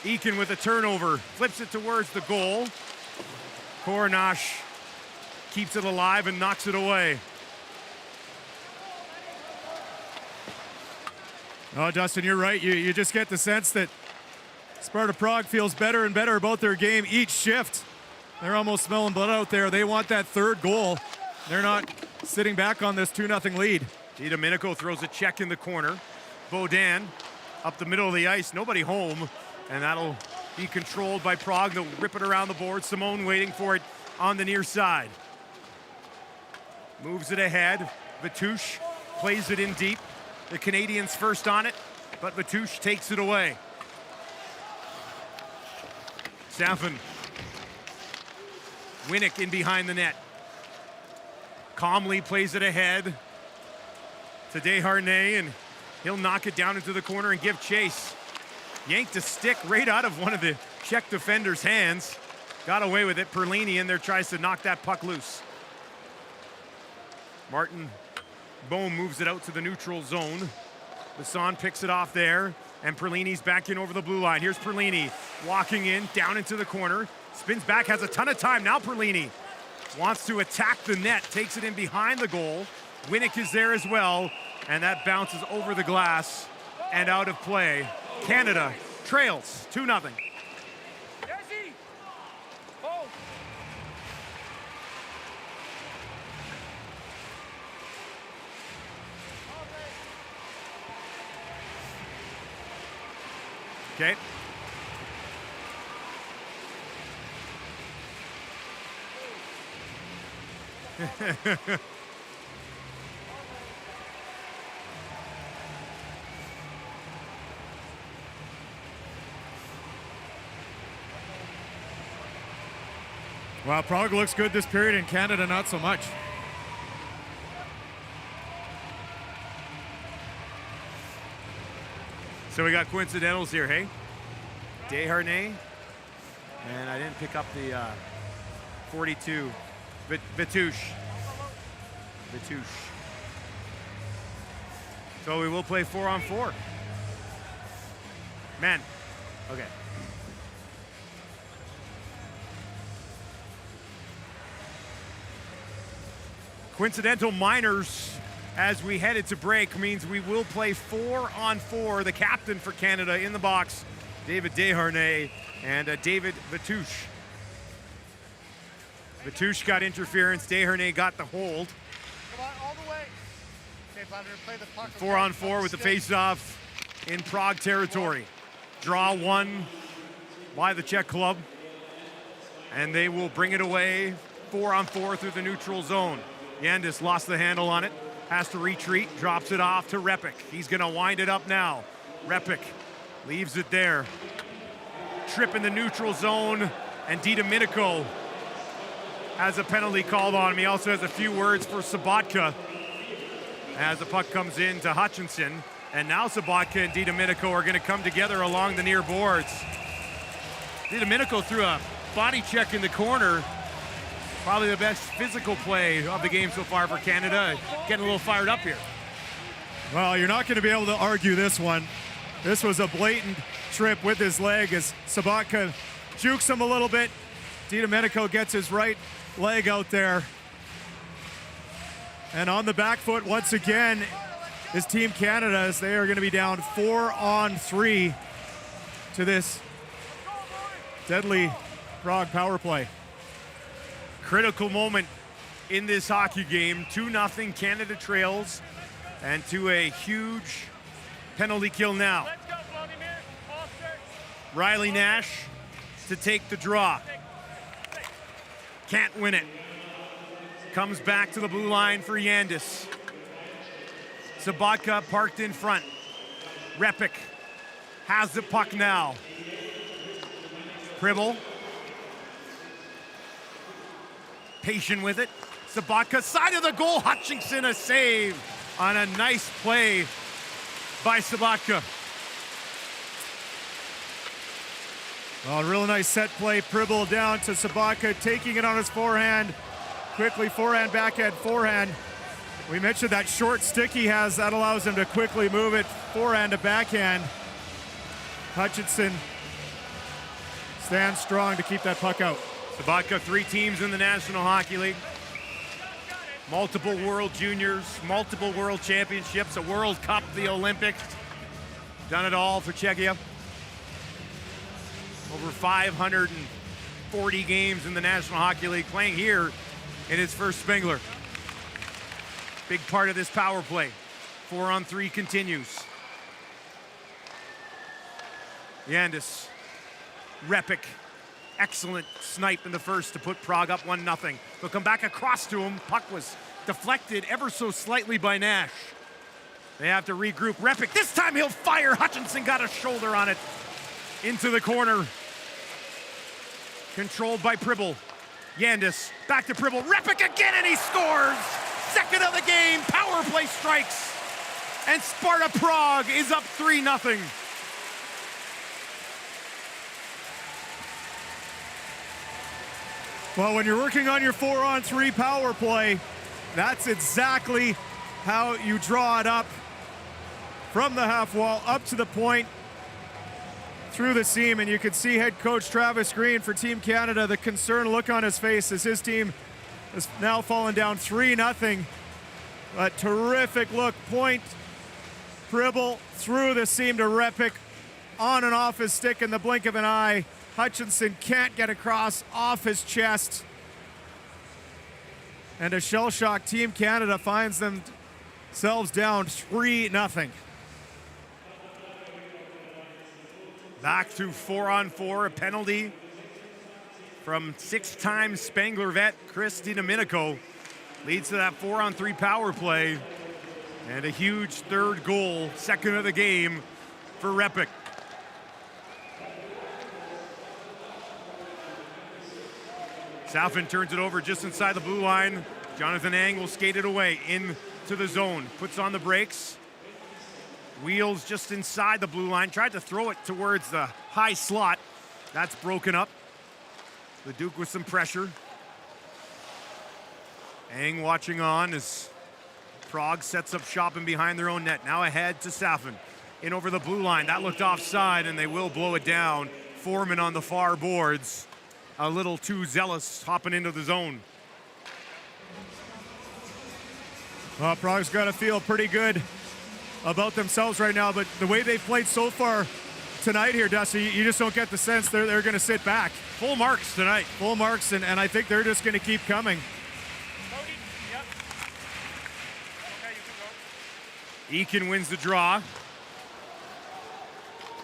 Eakin with a turnover, flips it towards the goal. Koronash keeps it alive and knocks it away. Oh, Dustin, you're right. You just get the sense that Sparta Prague feels better and better about their game each shift. They're almost smelling blood out there. They want that third goal. They're not sitting back on this 2-0 lead. DiDomenico throws a check in the corner. Beaudin up the middle of the ice, nobody home, and that'll be controlled by Prague. They'll rip it around the board. Simone waiting for it on the near side. Moves it ahead. Vitouche plays it in deep. The Canadians first on it, but Vitouche takes it away. Safin. Winnick in behind the net. Calmly plays it ahead to Desharnais, and he'll knock it down into the corner and give chase. Yanked a stick right out of one of the Czech defender's hands. Got away with it. Perlini in there tries to knock that puck loose. Martin Bohm moves it out to the neutral zone. Masson picks it off there, and Perlini's back in over the blue line. Here's Perlini walking in, down into the corner. Spins back, has a ton of time. Now Perlini wants to attack the net, takes it in behind the goal. Winnick is there as well, and that bounces over the glass and out of play. Canada trails 2-0. Okay. Well, Prague looks good this period, and Canada not so much. So we got coincidentals here, hey? Desharnais, and I didn't pick up the 42, Vitouche. So we will play 4-on-4. Man, okay. Coincidental minors as we head into break means we will play 4-on-4. The captain for Canada in the box, David Desharnais, and David Vitouche. Vitouche got interference. Desharnais got the hold. Come on, all the way. Okay, Thunder, play the puck. 4-on-4 with the face-off in Prague territory. Draw one by the Czech club, and they will bring it away 4-on-4 through the neutral zone. Yandis lost the handle on it, has to retreat, drops it off to Repik. He's gonna wind it up now. Repik leaves it there. Trip in the neutral zone, and DiDomenico has a penalty called on him. He also has a few words for Sabatka as the puck comes in to Hutchinson. And now Sabatka and DiDomenico are gonna come together along the near boards. DiDomenico threw a body check in the corner. Probably the best physical play of the game so far for Canada. Getting a little fired up here. Well, you're not going to be able to argue this one. This was a blatant trip with his leg as Sabatka jukes him a little bit. DiDomenico gets his right leg out there. And on the back foot once again is Team Canada, as they are going to be down 4-on-3 to this deadly Prague power play. Critical moment in this hockey game. 2-0 Canada trails, and to a huge penalty kill now. Riley Nash to take the draw. Can't win it. Comes back to the blue line for Yandis. Sabatka parked in front. Repik has the puck now. Pribble. Patient with it. Sabatka, side of the goal. Hutchinson, a save on a nice play by Sabatka. Well, a real nice set play. Pribble down to Sabatka, taking it on his forehand. Quickly forehand, backhand, forehand. We mentioned that short stick he has. That allows him to quickly move it forehand to backhand. Hutchinson stands strong to keep that puck out. Sabatka, 3 teams in the National Hockey League. Multiple World Juniors, multiple World Championships, a World Cup, the Olympics. Done it all for Czechia. Over 540 40 games in the National Hockey League, playing here in his first Spengler. Big part of this power play. 4-on-3 continues. Yandis, Repik, excellent snipe in the first to put Prague up 1-0. They'll come back across to him. Puck was deflected ever so slightly by Nash. They have to regroup. Repik, this time he'll fire. Hutchinson got a shoulder on it. Into the corner. Controlled by Pribble. Yandis, back to Pribble. Repik again, and he scores! Second of the game, power play strikes. And Sparta Prague is up 3-0. Well, when you're working on your 4-on-3 power play, that's exactly how you draw it up. From the half wall, up to the point, through the seam, and you can see head coach Travis Green for Team Canada, the concerned look on his face as his team has now fallen down 3-0. A terrific look, point, Pribble through the seam to Repik, on and off his stick in the blink of an eye. Hutchinson can't get across, off his chest. And a shell-shocked Team Canada finds themselves down 3-0. Back to 4-on-4, a penalty from 6-time Spengler vet Chris DiDomenico leads to that 4-on-3 power play. And a huge third goal, second of the game for Repik. Southend turns it over just inside the blue line. Jonathan Ang will skate it away into the zone. Puts on the brakes. Wheels just inside the blue line. Tried to throw it towards the high slot. That's broken up. The Duke with some pressure. Ang watching on as Prague sets up shop in behind their own net. Now ahead to Southend. In over the blue line. That looked offside, and they will blow it down. Foreman on the far boards. A little too zealous hopping into the zone. Well, Prague's got to feel pretty good about themselves right now, but the way they've played so far tonight here, Dusty, you just don't get the sense they're going to sit back. Full marks tonight. Full marks, and I think they're just going to keep coming. Cody, yep. Okay, you can go. Eakin wins the draw.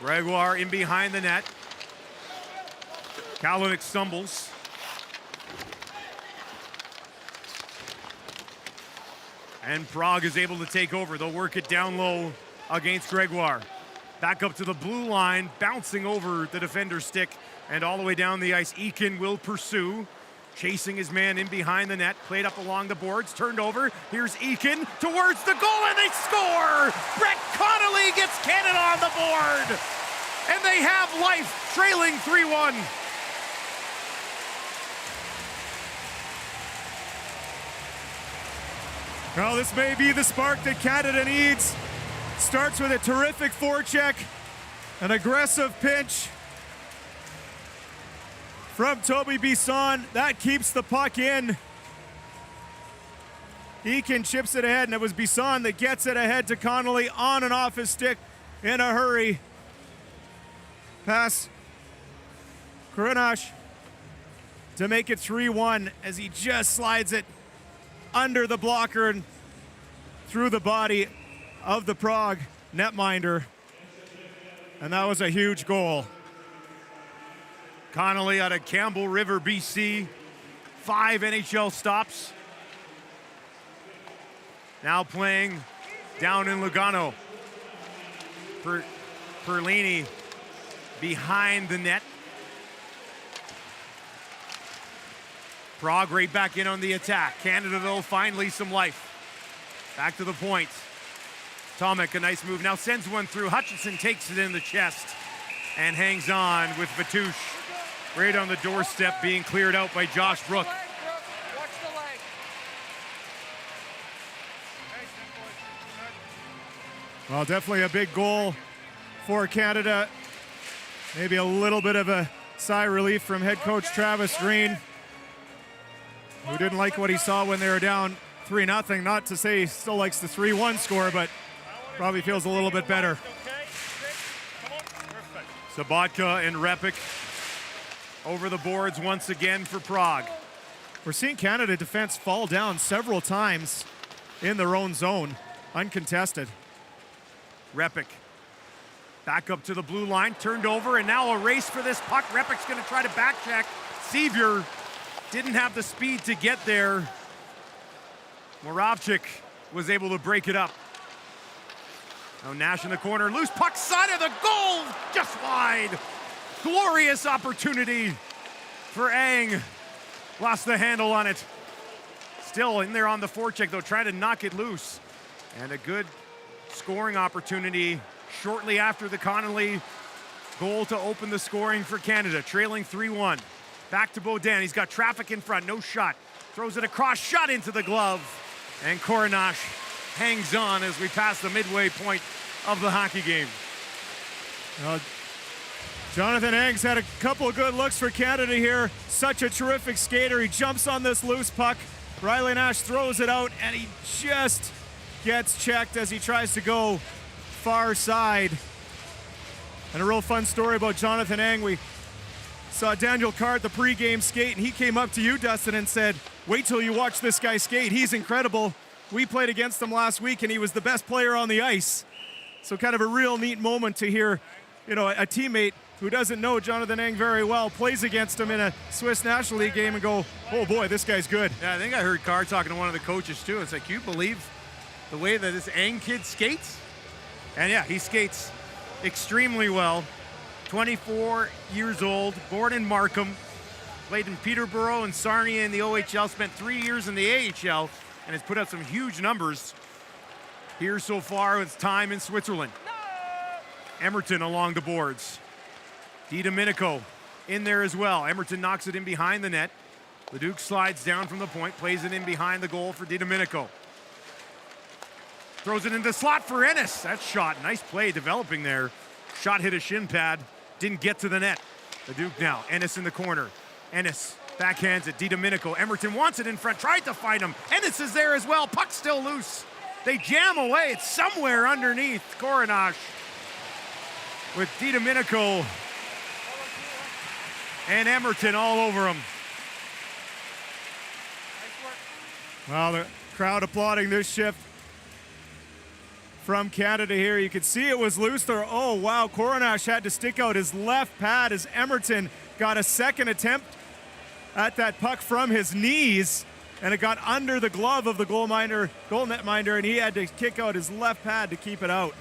Gregoire in behind the net. Kalinick stumbles. And Prague is able to take over. They'll work it down low against Gregoire. Back up to the blue line, bouncing over the defender's stick and all the way down the ice. Eakin will pursue, chasing his man in behind the net. Played up along the boards, turned over. Here's Eakin towards the goal, and they score! Brett Connolly gets Canada on the board! And they have life, trailing 3-1. Well, this may be the spark that Canada needs. Starts with a terrific forecheck, an aggressive pinch from Toby Bisson. That keeps the puck in. Eakin chips it ahead, and it was Bisson that gets it ahead to Connolly on and off his stick in a hurry. Pass Krunash to make it 3-1 as he just slides it under the blocker and through the body of the Prague netminder. And that was a huge goal. Connolly out of Campbell River, BC. 5 NHL stops. Now playing down in Lugano. Perlini behind the net. Prague right back in on the attack. Canada, though, finally some life. Back to the point. Tomek, a nice move. Now sends one through. Hutchinson takes it in the chest and hangs on with Vatouche. Right on the doorstep, being cleared out by Josh Brook. Watch the leg. Well, definitely a big goal for Canada. Maybe a little bit of a sigh of relief from head coach Travis Green, who didn't like what he saw when they were down 3-0. Not to say he still likes the 3-1 score, but probably feels a little bit better. Sabatka and Repik over the boards once again for Prague. We're seeing Canada defense fall down several times in their own zone, uncontested. Repik back up to the blue line, turned over, and now a race for this puck. Repik's going to try to back check. Sevier didn't have the speed to get there. Moravchik was able to break it up. Now Nash in the corner, loose puck, side of the goal, just wide. Glorious opportunity for Ang. Lost the handle on it. Still in there on the forecheck though, trying to knock it loose. And a good scoring opportunity shortly after the Connolly goal to open the scoring for Canada, trailing 3-1. Back to Beaudin, he's got traffic in front, no shot. Throws it across, shot into the glove. And Coronash hangs on as we pass the midway point of the hockey game. Jonathan Ang's had a couple of good looks for Canada here. Such a terrific skater. He jumps on this loose puck. Riley Nash throws it out, and he just gets checked as he tries to go far side. And a real fun story about Jonathan Ang. We saw Daniel Carr at the pregame skate, and he came up to you, Dustin, and said, wait till you watch this guy skate. He's incredible. We played against him last week, and he was the best player on the ice. So kind of a real neat moment to hear, you know, a teammate who doesn't know Jonathan Ang very well plays against him in a Swiss National League game and go, oh boy, this guy's good. Yeah, I think I heard Carr talking to one of the coaches too. It's like, you believe the way that this Ang kid skates? And yeah, he skates extremely well. 24 years old, born in Markham, played in Peterborough and Sarnia in the OHL, spent 3 years in the AHL, and has put up some huge numbers here so far with time in Switzerland. Emerton along the boards. DiDomenico in there as well. Emerton knocks it in behind the net. Leduc slides down from the point, plays it in behind the goal for DiDomenico. Throws it into the slot for Ennis. That shot, nice play developing there. Shot hit a shin pad, didn't get to the net. Leduc now, Ennis in the corner. Ennis backhands it, DiDomenico. Emerton wants it in front, tried to fight him. Ennis is there as well, puck still loose. They jam away, it's somewhere underneath Coronash with DiDomenico and Emerton all over him. Well, the crowd applauding this shift from Canada here. You could see it was loose there. Oh, wow, Coronash had to stick out his left pad as Emerton got a second attempt at that puck from his knees, and it got under the glove of the goal netminder, and he had to kick out his left pad to keep it out.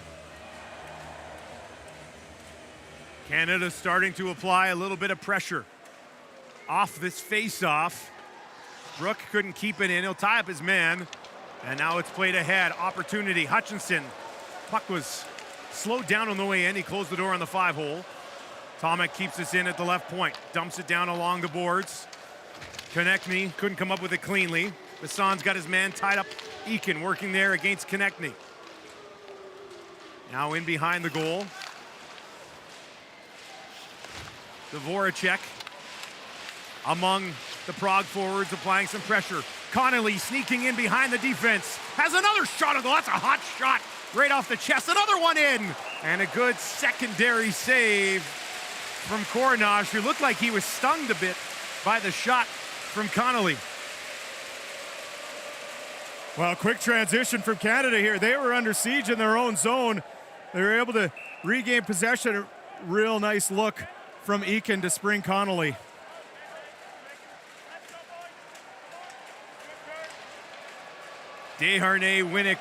Canada starting to apply a little bit of pressure off this face-off. Brook couldn't keep it in. He'll tie up his man. And now it's played ahead. Opportunity. Hutchinson. Puck was slowed down on the way in. He closed the door on the 5-hole. Tomek keeps this in at the left point. Dumps it down along the boards. Konechny couldn't come up with it cleanly. Bassan's got his man tied up. Eakin working there against Konechny. Now in behind the goal. Dvoracek among the Prague forwards applying some pressure. Connolly sneaking in behind the defense. Has another shot on goal. That's a hot shot right off the chest. Another one in. And a good secondary save from Coronash, who looked like he was stung a bit by the shot from Connolly. Well, quick transition from Canada here. They were under siege in their own zone. They were able to regain possession. A real nice look from Eakin to spring Connolly. Desharnais, Winnick,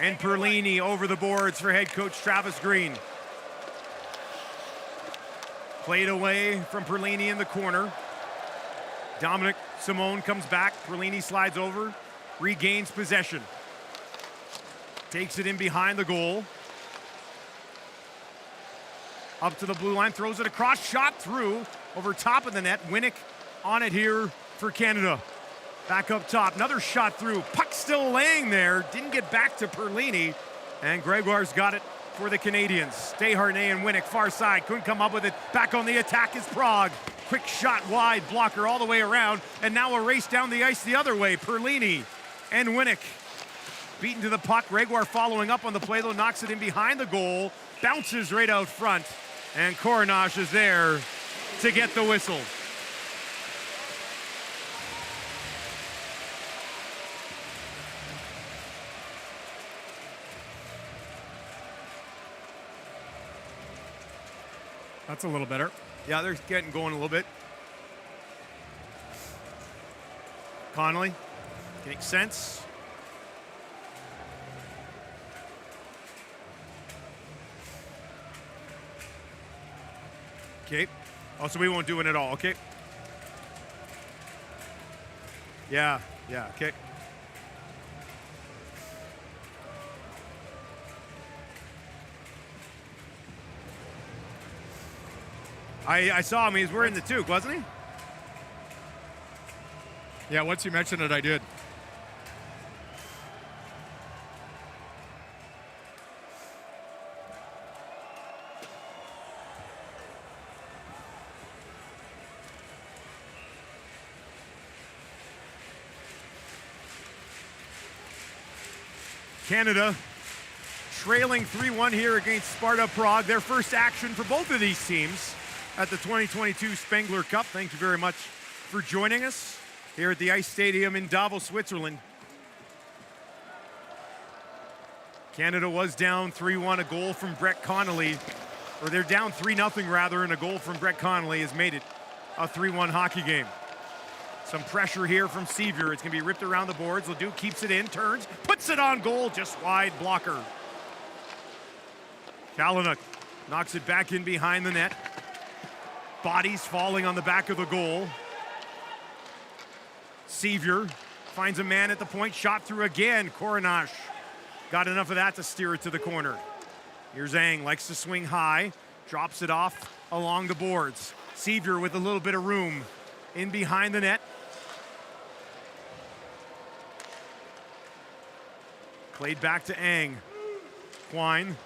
and Perlini over the boards for head coach Travis Green. Played away from Perlini in the corner. Dominic Simone comes back. Perlini slides over, regains possession. Takes it in behind the goal. Up to the blue line, throws it across, shot through, over top of the net. Winnick on it here for Canada. Back up top, another shot through. Puck still laying there, didn't get back to Perlini. And Gregoire's got it for the Canadians. Desharnais and Winnick, far side, couldn't come up with it. Back on the attack is Prague. Quick shot wide, blocker all the way around. And now a race down the ice the other way. Perlini and Winnick beaten to the puck. Gregoire following up on the play though, knocks it in behind the goal. Bounces right out front. And Coronash is there to get the whistle. That's a little better. Yeah, they're getting going a little bit. Connolly, makes sense. Okay. Also, we won't do it at all, okay? Yeah, okay. I saw him, he was wearing the toque, wasn't he? Yeah, once you mentioned it, I did. Canada trailing 3-1 here against Sparta Prague. Their first action for both of these teams at the 2022 Spengler Cup. Thank you very much for joining us here at the Ice Stadium in Davos, Switzerland. Canada was down 3-1, a goal from Brett Connolly, or they're down 3-0 rather, and a goal from Brett Connolly has made it a 3-1 hockey game. Some pressure here from Sevier. It's gonna be ripped around the boards. Ledoux keeps it in, turns, puts it on goal, just wide blocker. Kalynuk knocks it back in behind the net. Bodies falling on the back of the goal. Sevier finds a man at the point, shot through again. Korenash got enough of that to steer it to the corner. Here's Zhang, likes to swing high, drops it off along the boards. Sevier with a little bit of room in behind the net. Played back to Ang. Quine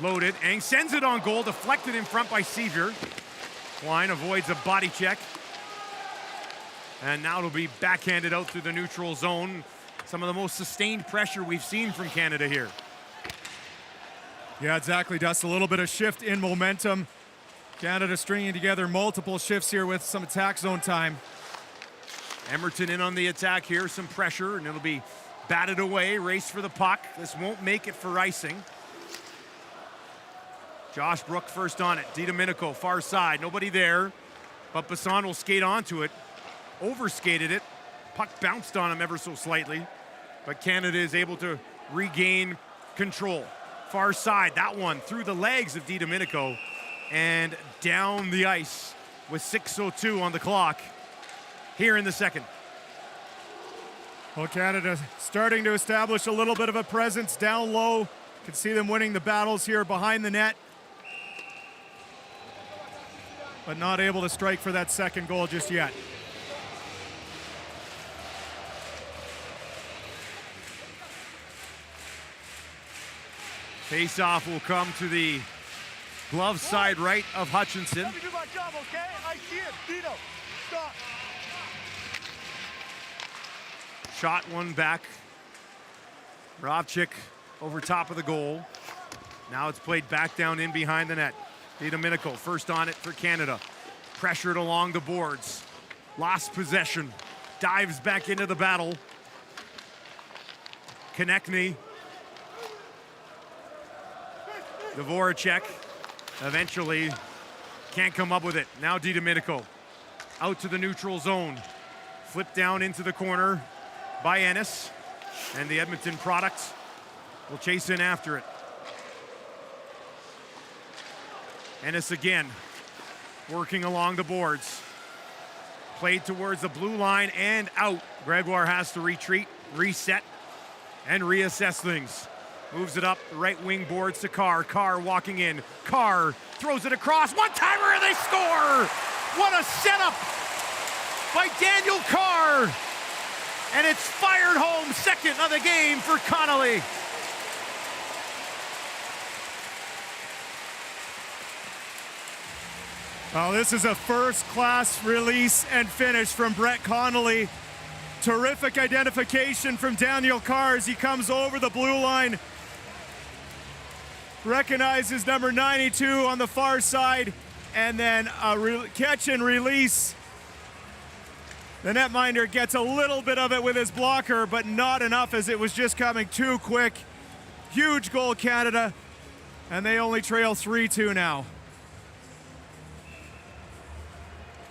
loaded. Ang sends it on goal, deflected in front by Sevier. Quine avoids a body check. And now it'll be backhanded out through the neutral zone. Some of the most sustained pressure we've seen from Canada here. Yeah, exactly, Dust. A little bit of shift in momentum. Canada stringing together multiple shifts here with some attack zone time. Emerton in on the attack here, some pressure, and it'll be batted away, race for the puck. This won't make it for icing. Josh Brook first on it. DiDomenico, far side, nobody there, but Basson will skate onto it. Overskated it. Puck bounced on him ever so slightly, but Canada is able to regain control. Far side, that one through the legs of DiDomenico and down the ice with 6:02 on the clock here in the second. Well, Canada starting to establish a little bit of a presence down low. Can see them winning the battles here behind the net, but not able to strike for that second goal just yet. Face-off will come to the glove side right of Hutchinson. Let me do my job, okay? I see it. Dino, stop. Shot one back. Rovchik over top of the goal. Now it's played back down in behind the net. DiDomenico first on it for Canada. Pressured along the boards. Lost possession. Dives back into the battle. Konechny. Dvoracek eventually can't come up with it. Now DiDomenico out to the neutral zone. Flipped down into the corner by Ennis, and the Edmonton product will chase in after it. Ennis again working along the boards. Played towards the blue line and out. Gregoire has to retreat, reset, and reassess things. Moves it up, right wing boards to Carr. Carr walking in. Carr throws it across. One-timer and they score! What a setup by Daniel Carr! And it's fired home, second of the game for Connolly. Well, this is a first-class release and finish from Brett Connolly. Terrific identification from Daniel Carr as he comes over the blue line. Recognizes number 92 on the far side. and then a catch and release. The netminder gets a little bit of it with his blocker, but not enough as it was just coming too quick. Huge goal, Canada, and they only trail 3-2 now.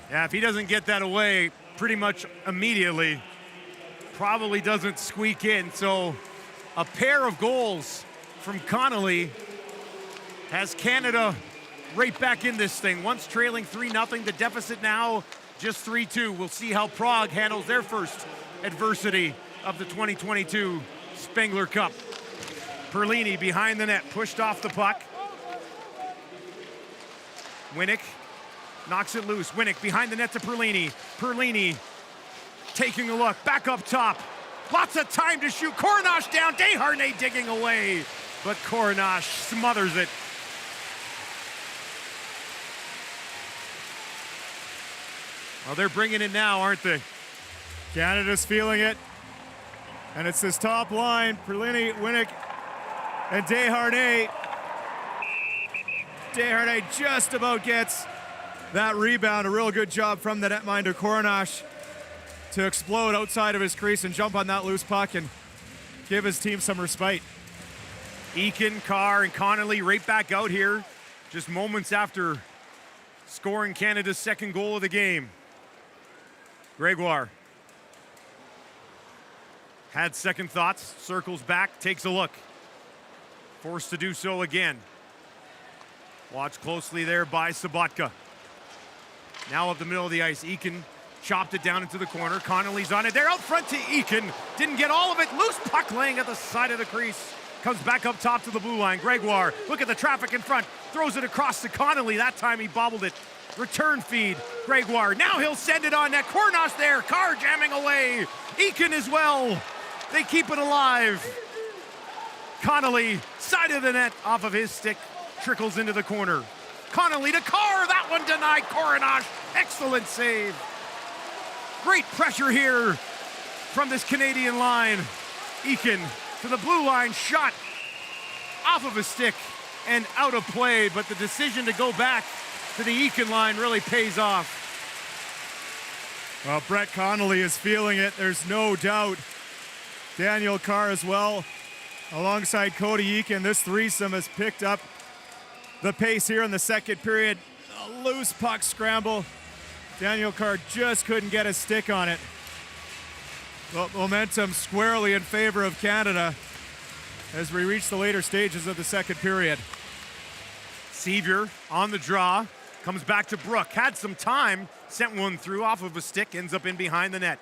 Yeah, if he doesn't get that away pretty much immediately, probably doesn't squeak in. So a pair of goals from Connolly has Canada right back in this thing. Once trailing 3-0, the deficit now just 3-2. We'll see how Prague handles their first adversity of the 2022 Spengler Cup. Perlini behind the net, pushed off the puck. Winnick knocks it loose. Winnick behind the net to Perlini. Perlini taking a look, back up top. Lots of time to shoot. Coronash down, Desharnais digging away. But Coronash smothers it. Well, they're bringing it now, aren't they? Canada's feeling it. And it's this top line, Perlini, Winnick, and Desharnais. Desharnais just about gets that rebound. A real good job from the netminder, Coronash, to explode outside of his crease and jump on that loose puck and give his team some respite. Eakin, Carr, and Connolly right back out here, just moments after scoring Canada's second goal of the game. Gregoire had second thoughts, circles back, takes a look. Forced to do so again. Watch closely there by Sabatka. Now up the middle of the ice, Eakin chopped it down into the corner. Connolly's on it there, out front to Eakin. Didn't get all of it, loose puck laying at the side of the crease. Comes back up top to the blue line. Gregoire, look at the traffic in front, throws it across to Connolly. That time he bobbled it. Return feed, Gregoire. Now he'll send it on net. Cornash there, Carr jamming away. Eakin as well. They keep it alive. Connolly, side of the net, off of his stick, trickles into the corner. Connolly to Carr, that one denied. Coronash, excellent save. Great pressure here from this Canadian line. Eakin to the blue line, shot off of his stick and out of play, but the decision to go back to the Eakin line really pays off. Well, Brett Connolly is feeling it, there's no doubt. Daniel Carr as well, alongside Cody Eakin. This threesome has picked up the pace here in the second period. A loose puck scramble. Daniel Carr just couldn't get his stick on it. Well, momentum squarely in favor of Canada as we reach the later stages of the second period. Sevier on the draw, comes back to Brook. Had some time, sent one through off of a stick, ends up in behind the net.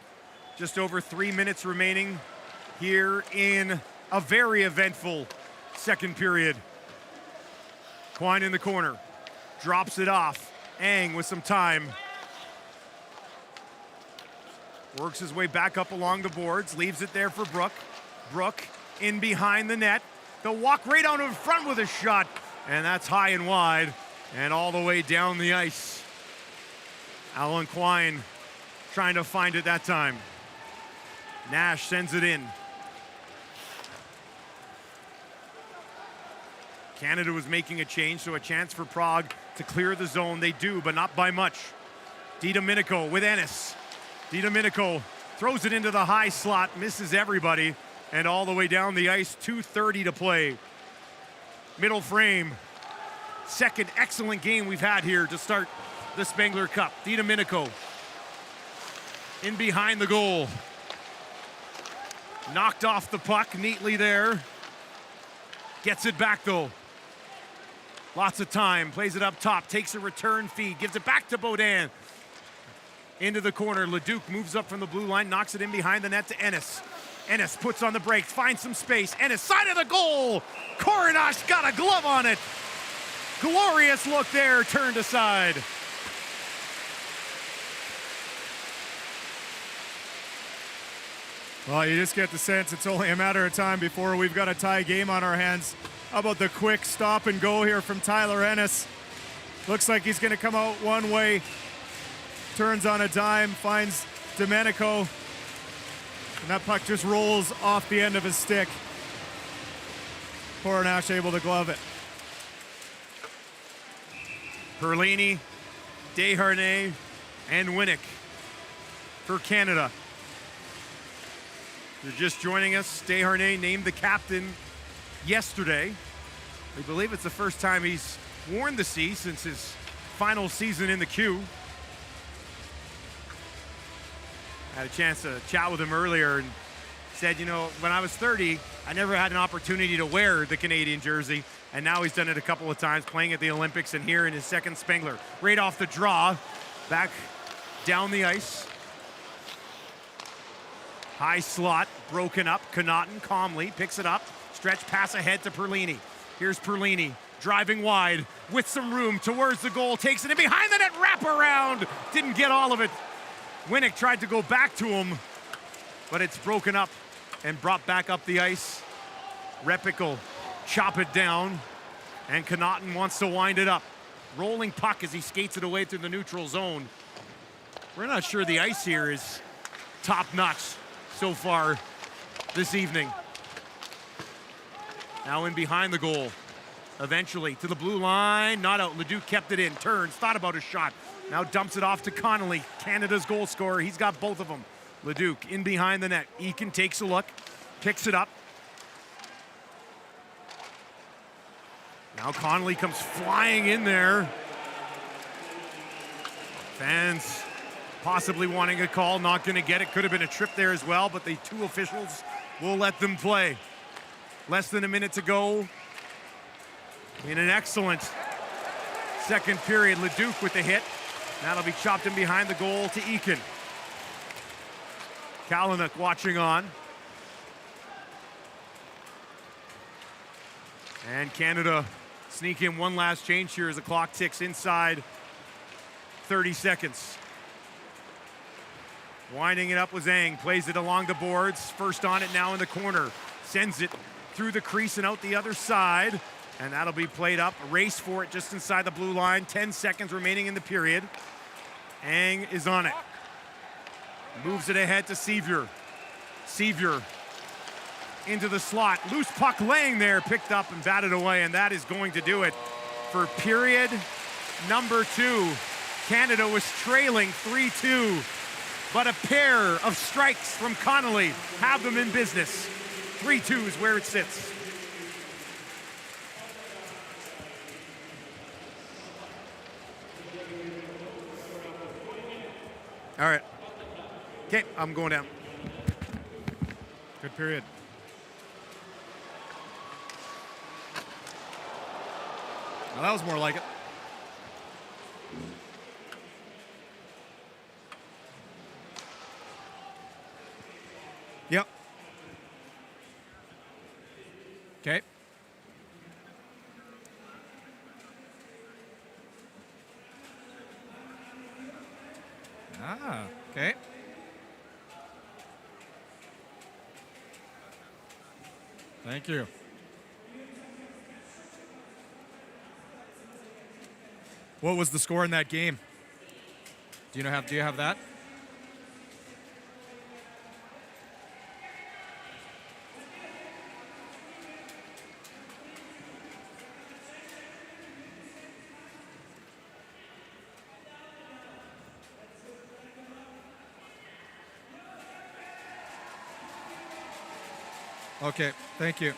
Just over 3 minutes remaining here in a very eventful second period. Quine in the corner, drops it off. Ang with some time. Works his way back up along the boards, leaves it there for Brook. Brook in behind the net. They'll walk right out in front with a shot, and that's high and wide, and all the way down the ice. Alan Quine trying to find it that time. Nash sends it in. Canada was making a change, so a chance for Prague to clear the zone. They do, but not by much. DiDomenico with Ennis. DiDomenico throws it into the high slot, misses everybody, and all the way down the ice, 2:30 to play. Middle frame. Second excellent game we've had here to start the Spengler Cup. DiDomenico in behind the goal. Knocked off the puck neatly there. Gets it back though. Lots of time, plays it up top, takes a return feed, gives it back to Baudin. Into the corner, Leduc moves up from the blue line, knocks it in behind the net to Ennis. Ennis puts on the brakes, finds some space. Ennis, side of the goal! Coronash got a glove on it. Glorious look there, turned aside. Well, you just get the sense it's only a matter of time before we've got a tie game on our hands. How about the quick stop and go here from Tyler Ennis? Looks like he's going to come out one way. Turns on a dime, finds Domenico. And that puck just rolls off the end of his stick. Coronash able to glove it. Perlini, Desharnais, and Winnick for Canada. If you're just joining us, Desharnais named the captain yesterday. I believe it's the first time he's worn the C since his final season in the Q. I had a chance to chat with him earlier and said, you know, when I was 30, I never had an opportunity to wear the Canadian jersey, and now he's done it a couple of times, playing at the Olympics and here in his second Spengler. Right off the draw, back down the ice. High slot, broken up. Connaughton calmly picks it up. Stretch pass ahead to Perlini. Here's Perlini, driving wide with some room towards the goal. Takes it in behind the net, wrap around. Didn't get all of it. Winnick tried to go back to him, but it's broken up and brought back up the ice. Repic will chop it down, and Connaughton wants to wind it up. Rolling puck as he skates it away through the neutral zone. We're not sure the ice here is top-notch so far this evening. Now in behind the goal. Eventually to the blue line, not out. Leduc kept it in, turns, thought about a shot. Now dumps it off to Connolly, Canada's goal scorer. He's got both of them. Leduc in behind the net. Eakin takes a look, picks it up. Now Connolly comes flying in there. Fans possibly wanting a call, not going to get it. Could have been a trip there as well, but the two officials will let them play. Less than a minute to go in an excellent second period. Leduc with the hit. That'll be chopped in behind the goal to Eakin. Kalynuk watching on. And Canada sneak in one last change here as the clock ticks inside 30 seconds. Winding it up with Zhang, plays it along the boards. First on it now in the corner. Sends it through the crease and out the other side. And that'll be played up. A race for it just inside the blue line. 10 seconds remaining in the period. Ang is on it. Moves it ahead to Sevier. Sevier into the slot. Loose puck laying there, picked up and batted away, and that is going to do it for period number 2. Canada was trailing 3-2, but a pair of strikes from Connolly have them in business. 3-2 is where it sits. All right. Okay, I'm going down. Good period. Well, that was more like it. Yep. Okay. Ah, okay. Thank you. What was the score in that game? Do you have that? Okay, thank you.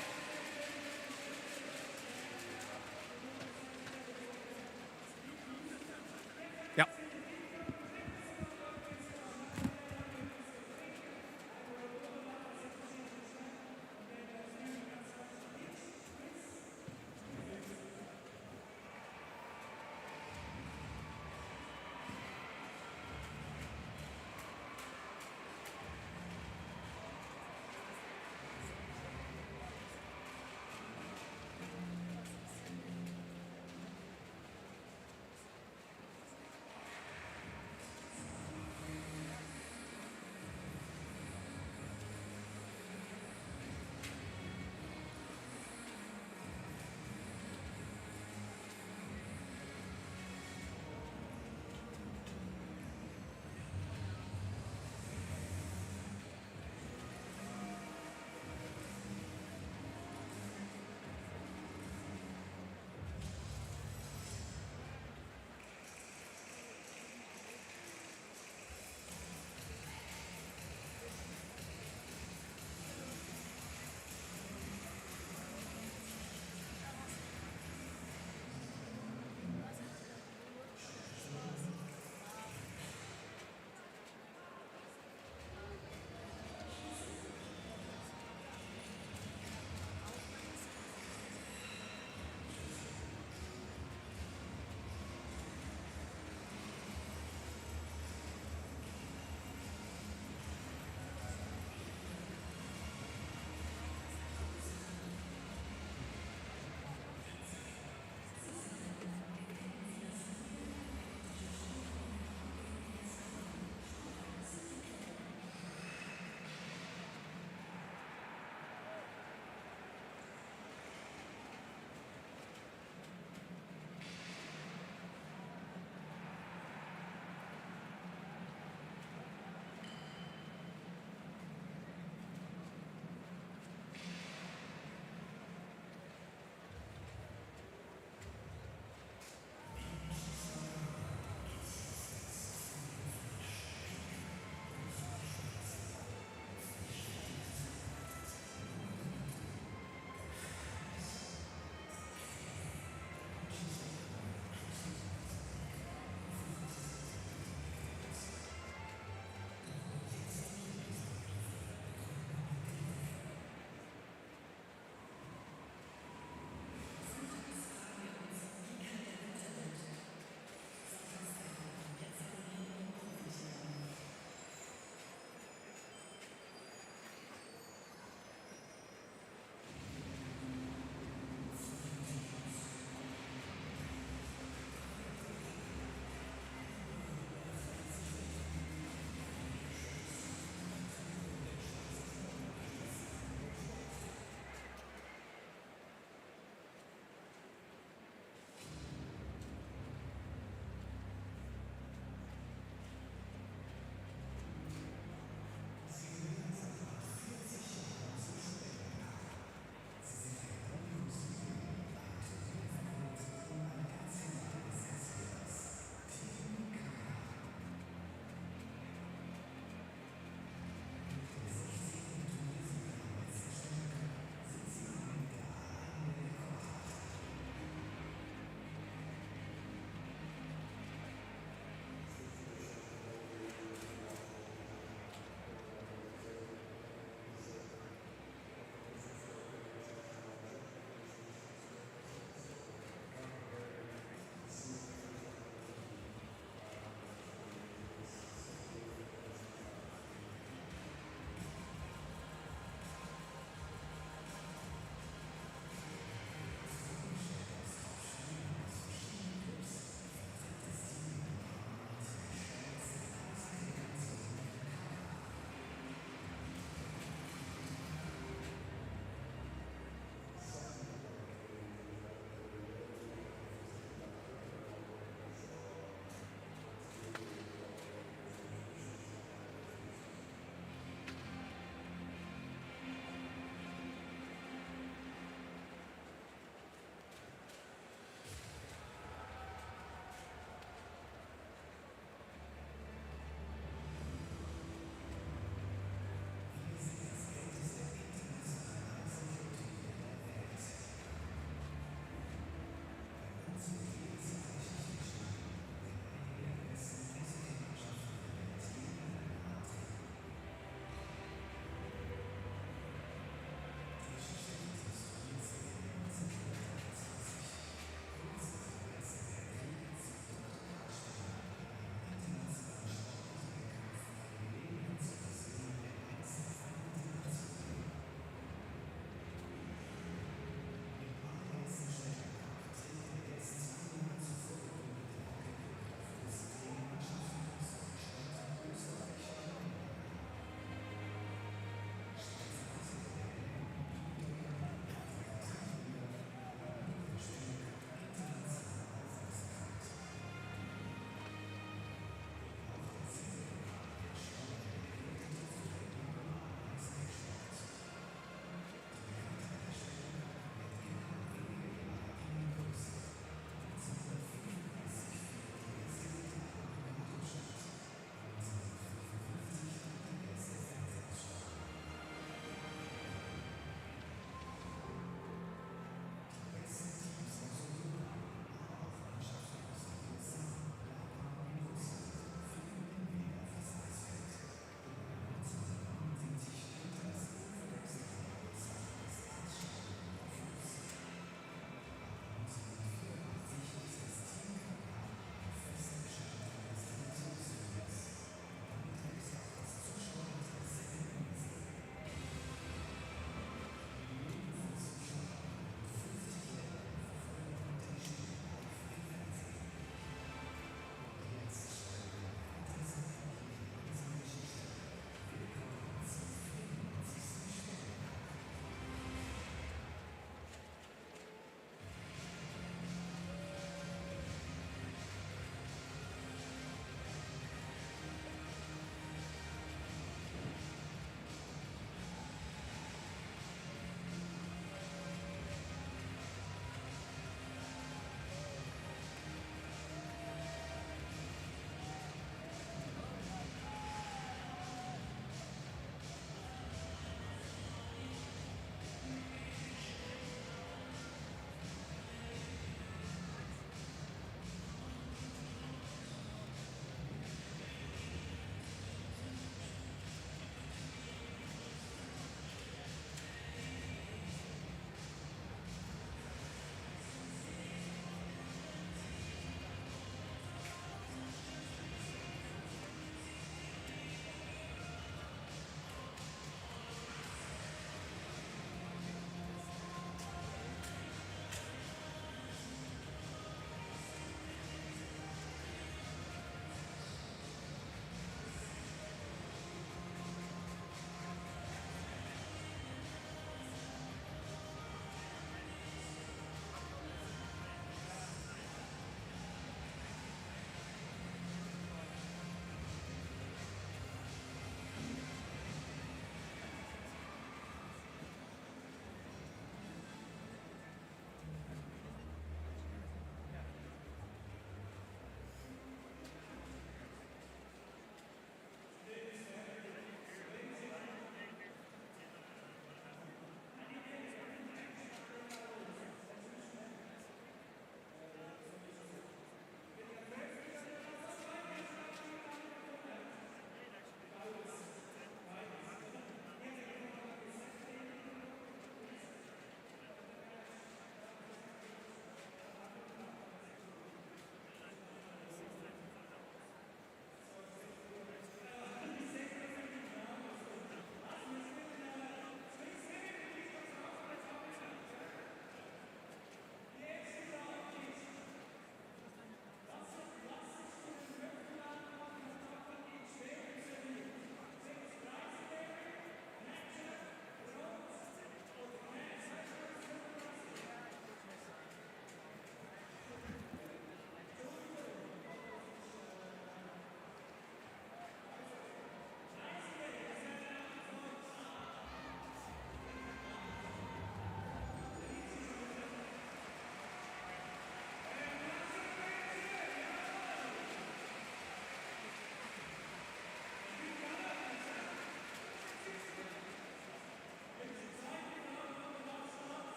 Yep.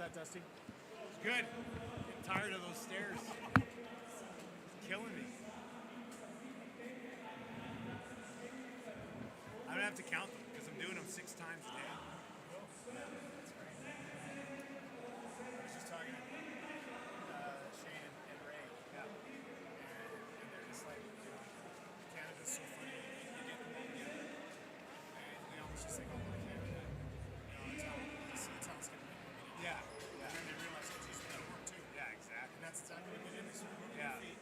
that, Dusty? It's good. Getting tired of those stairs. It's killing me. I'm gonna have to count them because I'm doing them 6 times a day. I was just talking to Shane and Ray. Yeah. And they're just like, Canada's so funny. You get them all together. And they almost just think, oh, my Canada. It's how it's going to be. Yeah. And then they realize it's just going to work too. Yeah, exactly. And that's exactly what they did. They started moving Yeah. their feet.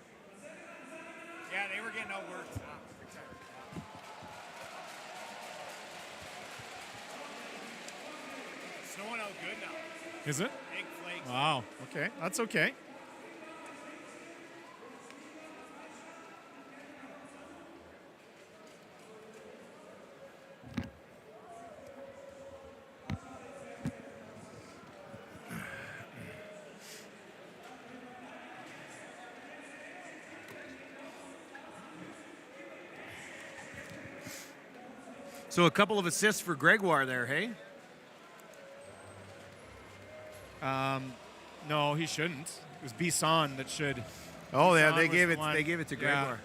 Yeah, they were getting outworked. Big time. Snowing out good now. Is it? Big flakes. Wow. Okay. That's okay. So a couple of assists for Gregoire there, hey? No, he shouldn't. It was Bisson that should. Oh yeah, Bisson they was gave the it. one. They gave it to Yeah. Gregoire.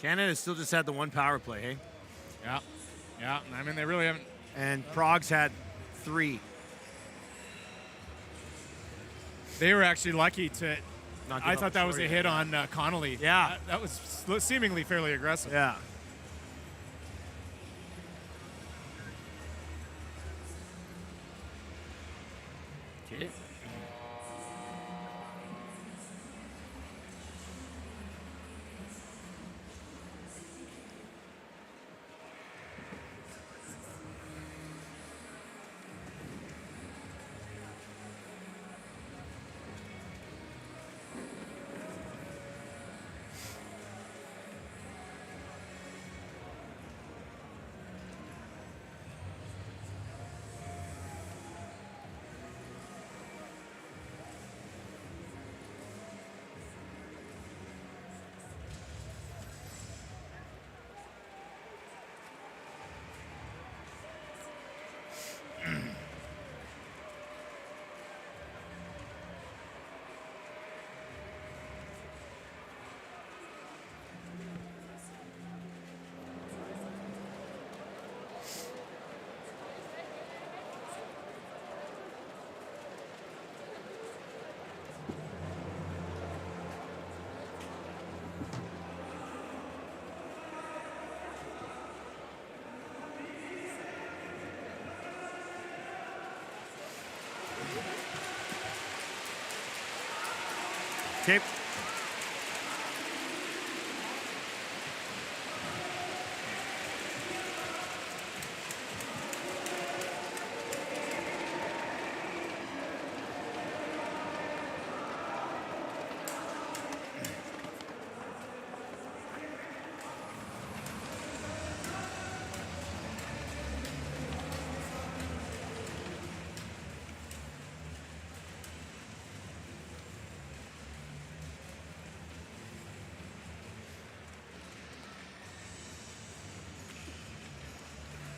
Canada still just had the one power play, hey? Yeah. Yeah. I mean, they really haven't. And Prague's had 3. They were actually lucky to. Not give I up thought that was a short hit yet. on Connolly. Yeah. That was seemingly fairly aggressive. Yeah. Okay. Okay.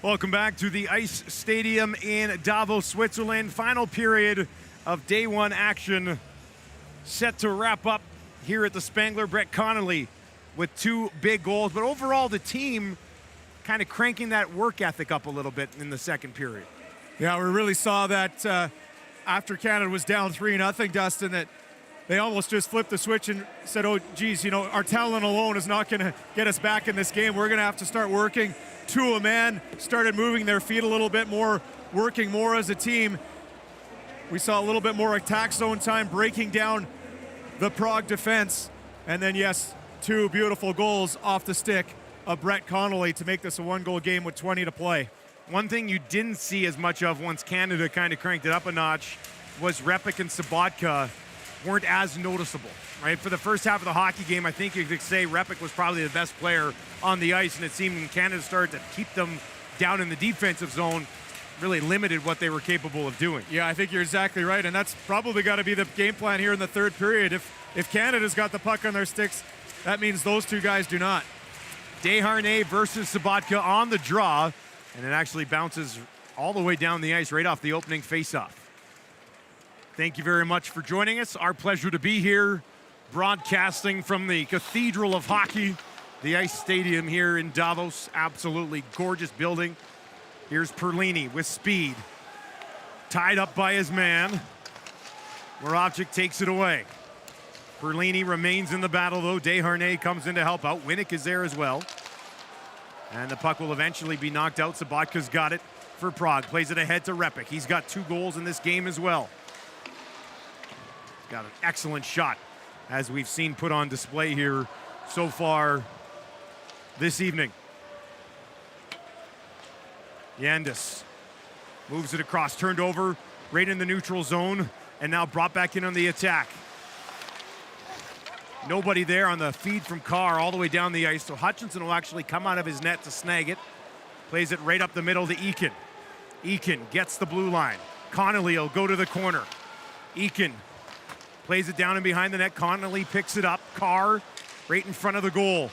Welcome back to the Ice Stadium in Davos, Switzerland. Final period of day 1 action set to wrap up here at the Spengler. Brett Connolly with 2 big goals, but overall the team kind of cranking that work ethic up a little bit in the second period. Yeah, we really saw that after Canada was down 3-0, Dustin, that they almost just flipped the switch and said, oh, geez, you know, our talent alone is not going to get us back in this game. We're going to have to start working to a man, started moving their feet a little bit more, working more as a team. We saw a little bit more attack zone time, breaking down the Prague defense. And then, yes, 2 beautiful goals off the stick of Brett Connolly to make this a 1-goal game with 20 to play. One thing you didn't see as much of once Canada kind of cranked it up a notch was Repik and Sabatka weren't as noticeable, right? For the first half of the hockey game, I think you could say Repik was probably the best player on the ice, and it seemed when Canada started to keep them down in the defensive zone, really limited what they were capable of doing. Yeah, I think you're exactly right, and that's probably got to be the game plan here in the third period. If Canada's got the puck on their sticks, that means those 2 guys do not. Desharnais versus Sabatka on the draw, and it actually bounces all the way down the ice right off the opening faceoff. Thank you very much for joining us. Our pleasure to be here, broadcasting from the Cathedral of Hockey, the Ice Stadium here in Davos. Absolutely gorgeous building. Here's Perlini with speed. Tied up by his man. Moravchik takes it away. Perlini remains in the battle, though. Desharnais comes in to help out. Winnick is there as well. And the puck will eventually be knocked out. Sabatka's got it for Prague. Plays it ahead to Repik. He's got 2 goals in this game as well. Got an excellent shot, as we've seen put on display here so far this evening. Yandis moves it across, turned over right in the neutral zone, and now brought back in on the attack. Nobody there on the feed from Carr all the way down the ice, so Hutchinson will actually come out of his net to snag it. Plays it right up the middle to Eakin. Eakin gets the blue line. Connolly will go to the corner. Eakin plays it down and behind the net. Connolly picks it up. Carr right in front of the goal.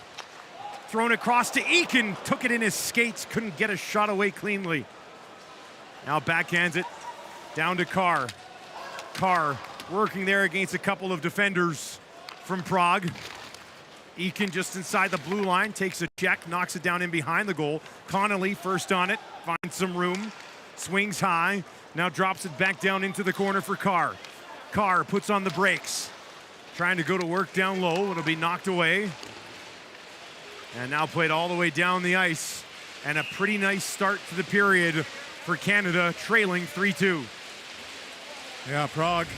Thrown across to Eakin. Took it in his skates. Couldn't get a shot away cleanly. Now backhands it down to Carr. Carr working there against a couple of defenders from Prague. Eakin just inside the blue line. Takes a check. Knocks it down in behind the goal. Connolly first on it. Finds some room. Swings high. Now drops it back down into the corner for Carr. Carr puts on the brakes, trying to go to work down low. It'll be knocked away. And now played all the way down the ice. And a pretty nice start to the period for Canada, trailing 3-2. Yeah, Prague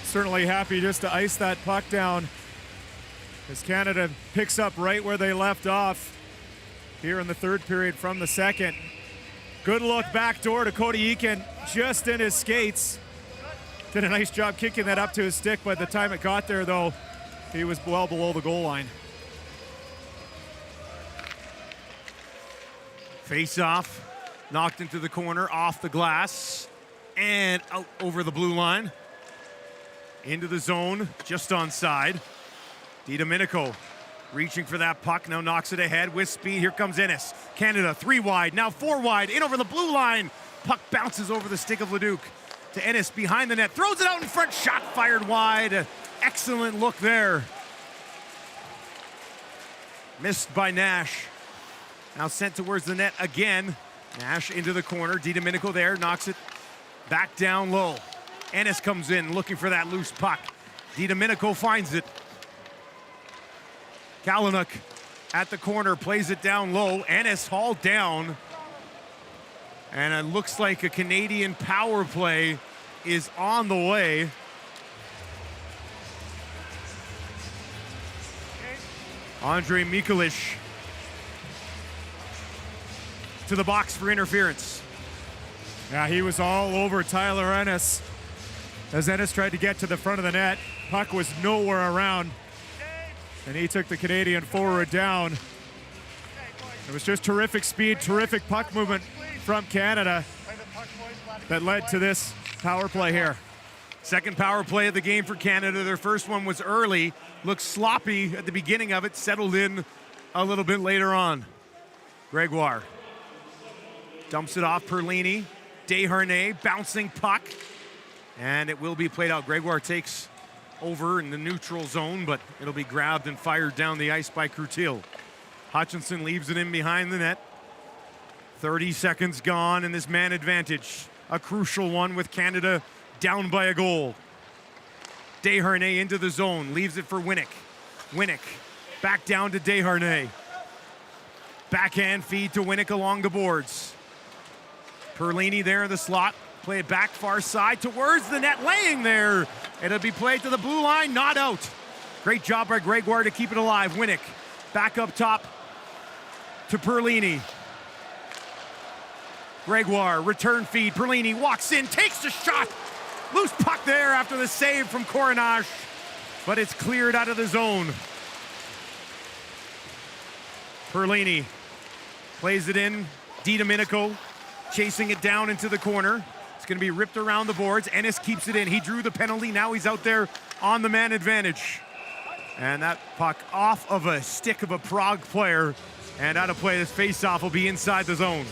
certainly happy just to ice that puck down as Canada picks up right where they left off here in the third period from the second. Good look back door to Cody Eakin, just in his skates. Did a nice job kicking that up to his stick. By the time it got there, though, he was well below the goal line. Face off, knocked into the corner, off the glass, and out over the blue line. Into the zone, just onside. DiDomenico reaching for that puck, now knocks it ahead with speed. Here comes Ennis. Canada 3 wide, now 4 wide, in over the blue line. Puck bounces over the stick of Leduc to Ennis behind the net, throws it out in front, shot fired wide. Excellent look there. Missed by Nash. Now sent towards the net again. Nash into the corner, DiDomenico there, knocks it back down low. Ennis comes in looking for that loose puck. DiDomenico finds it. Kalynuk at the corner, plays it down low. Ennis hauled down. And it looks like a Canadian power play is on the way. Andre Mikulich to the box for interference. Yeah, he was all over Tyler Ennis as Ennis tried to get to the front of the net. Puck was nowhere around, and he took the Canadian forward down. It was just terrific speed, terrific puck movement from Canada that led to this power play here. Second power play of the game for Canada. Their first one was early, looked sloppy at the beginning of it, settled in a little bit later on. Gregoire dumps it off Perlini. Desharnais, bouncing puck, and it will be played out. Gregoire takes over in the neutral zone, but it'll be grabbed and fired down the ice by Crutil. Hutchinson leaves it in behind the net. 30 seconds gone in this man advantage. A crucial one with Canada down by a goal. Desharnais into the zone, leaves it for Winnick. Winnick back down to Desharnais. Backhand feed to Winnick along the boards. Perlini there in the slot. Play it back far side towards the net, laying there. It'll be played to the blue line, not out. Great job by Gregoire to keep it alive. Winnick back up top to Perlini. Gregoire, return feed. Perlini walks in, takes the shot. Loose puck there after the save from Coronage, but it's cleared out of the zone. Perlini plays it in. DiDomenico chasing it down into the corner. It's going to be ripped around the boards. Ennis keeps it in. He drew the penalty. Now he's out there on the man advantage. And that puck off of a stick of a Prague player and out of play. This face-off will be inside the zone.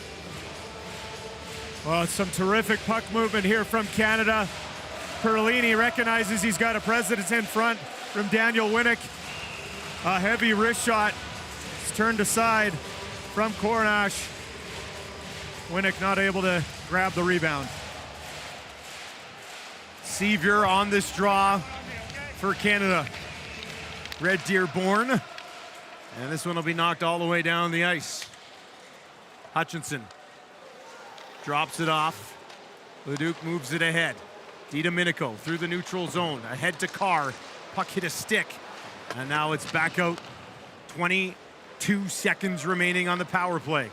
Well, some terrific puck movement here from Canada. Perlini recognizes he's got a presence in front from Daniel Winnick. A heavy wrist shot. It's turned aside from Coronach. Winnick not able to grab the rebound. Sevier on this draw for Canada. Red Deer born. And this one will be knocked all the way down the ice. Hutchinson drops it off. Leduc moves it ahead. DiDomenico through the neutral zone. Ahead to Carr. Puck hit a stick. And now it's back out. 22 seconds remaining on the power play.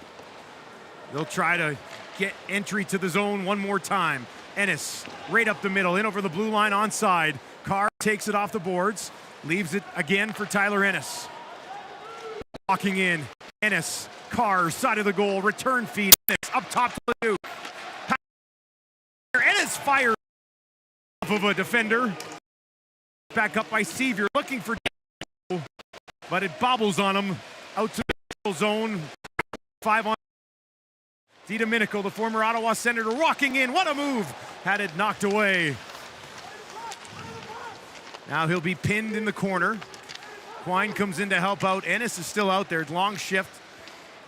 They'll try to get entry to the zone one more time. Ennis right up the middle, in over the blue line onside. Carr takes it off the boards. Leaves it again for Tyler Ennis. Walking in. Ennis. Carr, side of the goal. Return feed. Ennis up top to Leduc. Ennis fires off of a defender. Back up by Sevier, looking for but it bobbles on him. Out to the zone. 5 on. DiDomenico, the former Ottawa Senator, walking in. What a move. Had it knocked away. Now he'll be pinned in the corner. Quine comes in to help out. Ennis is still out there. Long shift.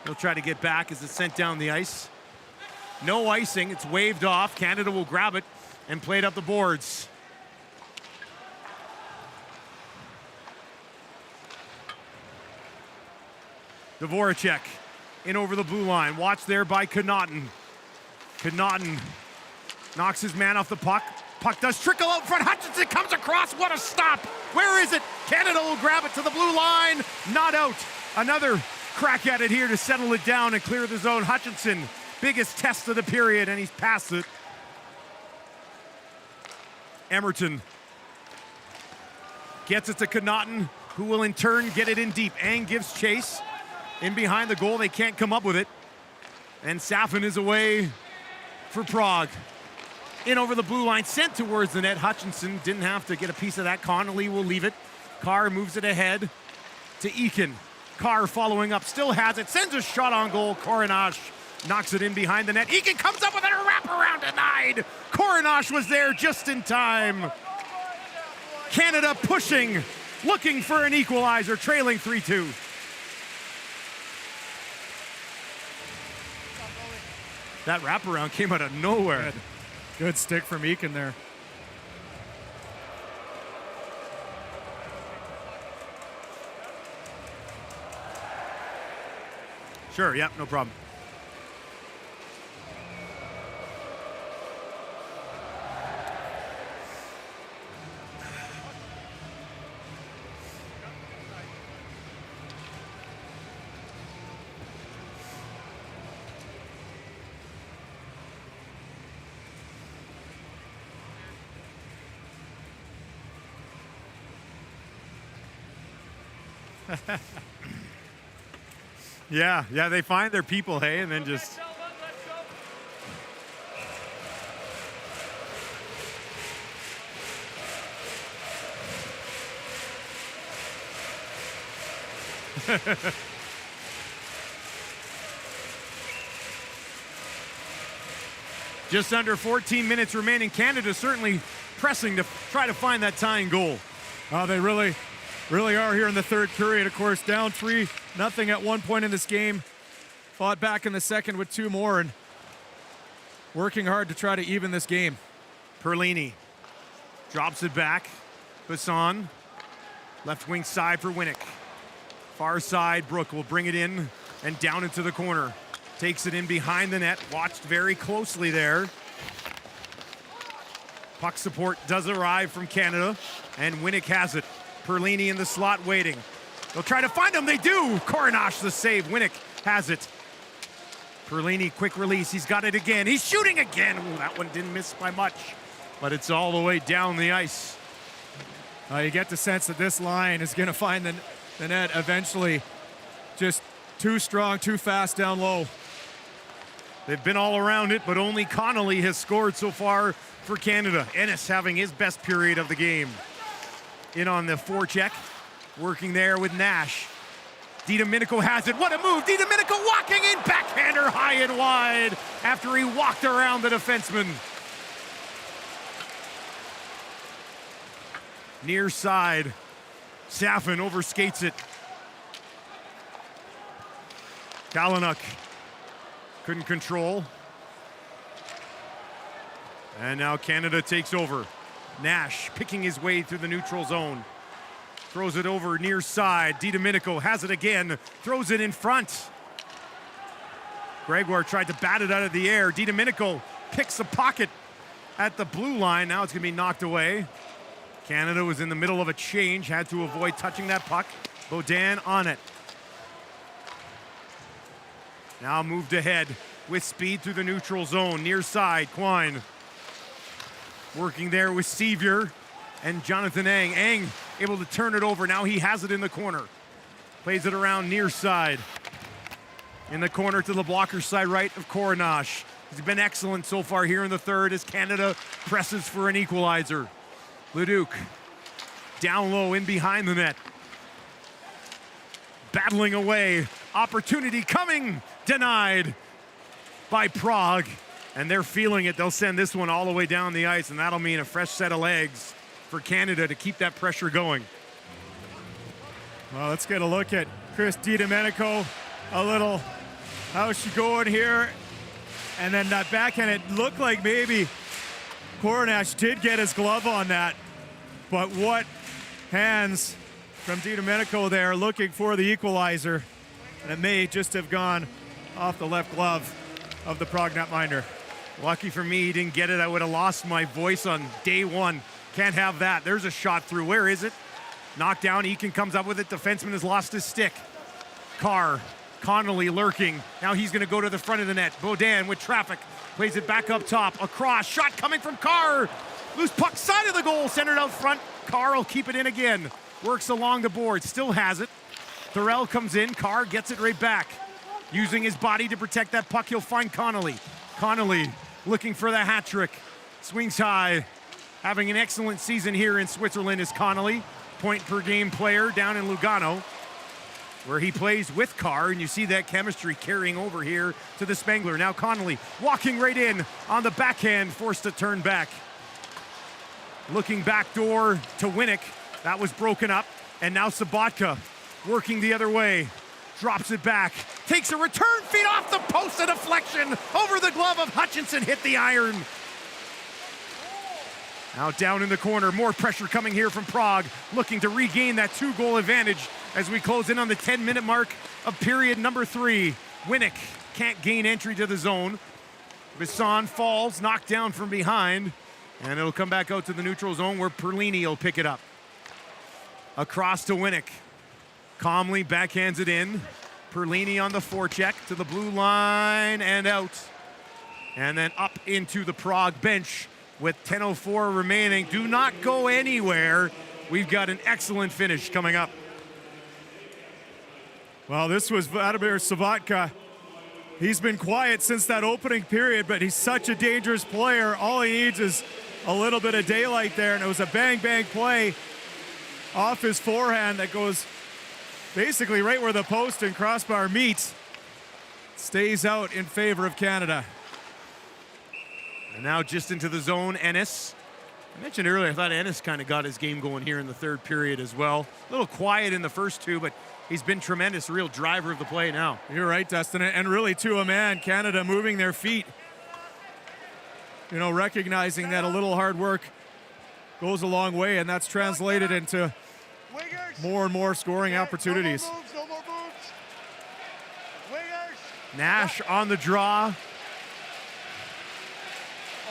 He'll try to get back as it's sent down the ice. No icing. It's waved off. Canada will grab it and play it up the boards. Dvoracek in over the blue line. Watch there by Connaughton. Connaughton knocks his man off the puck. Puck does trickle out front. Hutchinson comes across. What a stop. Where is it? Canada will grab it to the blue line. Not out. Another crack at it here to settle it down and clear the zone. Hutchinson, biggest test of the period, and he's passed it. Emerton gets it to Connaughton, who will in turn get it in deep. Ang gives chase. In behind the goal, they can't come up with it. And Safin is away for Prague. In over the blue line, sent towards the net. Hutchinson didn't have to get a piece of that. Connolly will leave it. Carr moves it ahead to Eakin. Carr following up, still has it, sends a shot on goal. Coronach knocks it in behind the net. Eakin comes up with a wraparound, denied. Coronach was there just in time. Canada pushing, looking for an equalizer, trailing 3-2. That wraparound came out of nowhere. Good stick from Eakin there. Sure, yeah, no problem. Yeah, they find their people, hey, and then just... Just under 14 minutes remaining. Canada certainly pressing to try to find that tying goal. They really are here in the third period. Of course, down 3-0 at one point in this game. Fought back in the second with 2 more and working hard to try to even this game. Perlini drops it back. Basson, left wing side for Winnick. Far side, Brook will bring it in and down into the corner. Takes it in behind the net, watched very closely there. Puck support does arrive from Canada, and Winnick has it. Perlini in the slot waiting. They'll try to find him, they do! Coronash the save, Winnick has it. Perlini, quick release, he's got it again. He's shooting again! Ooh, that one didn't miss by much, but it's all the way down the ice. You get the sense that this line is gonna find the net eventually. Just too strong, too fast down low. They've been all around it, but only Connolly has scored so far for Canada. Ennis having his best period of the game. In on the forecheck, working there with Nash. DiDomenico has it, what a move! DiDomenico walking in, backhander high and wide after he walked around the defenseman. Near side, Safin overskates it. Kalinuk couldn't control. And now Canada takes over. Nash picking his way through the neutral zone. Throws it over near side. DiDomenico has it again. Throws it in front. Gregoire tried to bat it out of the air. DiDomenico picks a pocket at the blue line. Now it's going to be knocked away. Canada was in the middle of a change. Had to avoid touching that puck. Baudin on it. Now moved ahead with speed through the neutral zone. Near side, Quine. Working there with Sevier and Jonathan Ang. Ang able to turn it over. Now he has it in the corner. Plays it around near side. In the corner to the blocker side right of Coronash. He's been excellent so far here in the third as Canada presses for an equalizer. Leduc down low in behind the net. Battling away. Opportunity coming. Denied by Prague. And they're feeling it. They'll send this one all the way down the ice, and that'll mean a fresh set of legs for Canada to keep that pressure going. Well, let's get a look at Chris DiDomenico. A little, how's she going here? And then that backhand, it looked like maybe Coronash did get his glove on that. But what hands from DiDomenico there looking for the equalizer. And it may just have gone off the left glove of the Prague netminder. Lucky for me, he didn't get it. I would have lost my voice on day one. Can't have that. There's a shot through. Where is it? Knocked down. Eakin comes up with it. Defenseman has lost his stick. Carr, Connolly lurking. Now he's going to go to the front of the net. Baudin with traffic. Plays it back up top. Across. Shot coming from Carr. Loose puck side of the goal. Centered out front. Carr will keep it in again. Works along the board. Still has it. Thorell comes in. Carr gets it right back. Using his body to protect that puck, he'll find Connolly. Connolly looking for the hat trick. Swings high. Having an excellent season here in Switzerland is Connolly. Point per game player down in Lugano, where he plays with Carr, and you see that chemistry carrying over here to the Spengler. Now Connolly walking right in on the backhand, forced to turn back. Looking backdoor to Winnick. That was broken up. And now Sabatka working the other way. Drops it back. Takes a return feed off the post. A deflection over the glove of Hutchinson. Hit the iron. Now down in the corner. More pressure coming here from Prague. Looking to regain that 2-goal advantage as we close in on the 10-minute mark of period number 3. Winnick can't gain entry to the zone. Bisson falls, knocked down from behind. And it'll come back out to the neutral zone where Perlini will pick it up. Across to Winnick. Calmly backhands it in. Perlini on the forecheck to the blue line and out. And then up into the Prague bench with 10:04 remaining. Do not go anywhere. We've got an excellent finish coming up. Well, this was Vladimir Sabatka. He's been quiet since that opening period, but he's such a dangerous player. All he needs is a little bit of daylight there, and it was a bang-bang play off his forehand that goes basically right where the post and crossbar meet. Stays out in favor of Canada. And now just into the zone, Ennis. I mentioned earlier, I thought Ennis kind of got his game going here in the third period as well. A little quiet in the first two, but he's been tremendous, real driver of the play now. You're right, Dustin, and really to a man, Canada moving their feet. You know, recognizing that a little hard work goes a long way, and that's translated into more and more scoring opportunities. No more moves. Wingers. Nash on the draw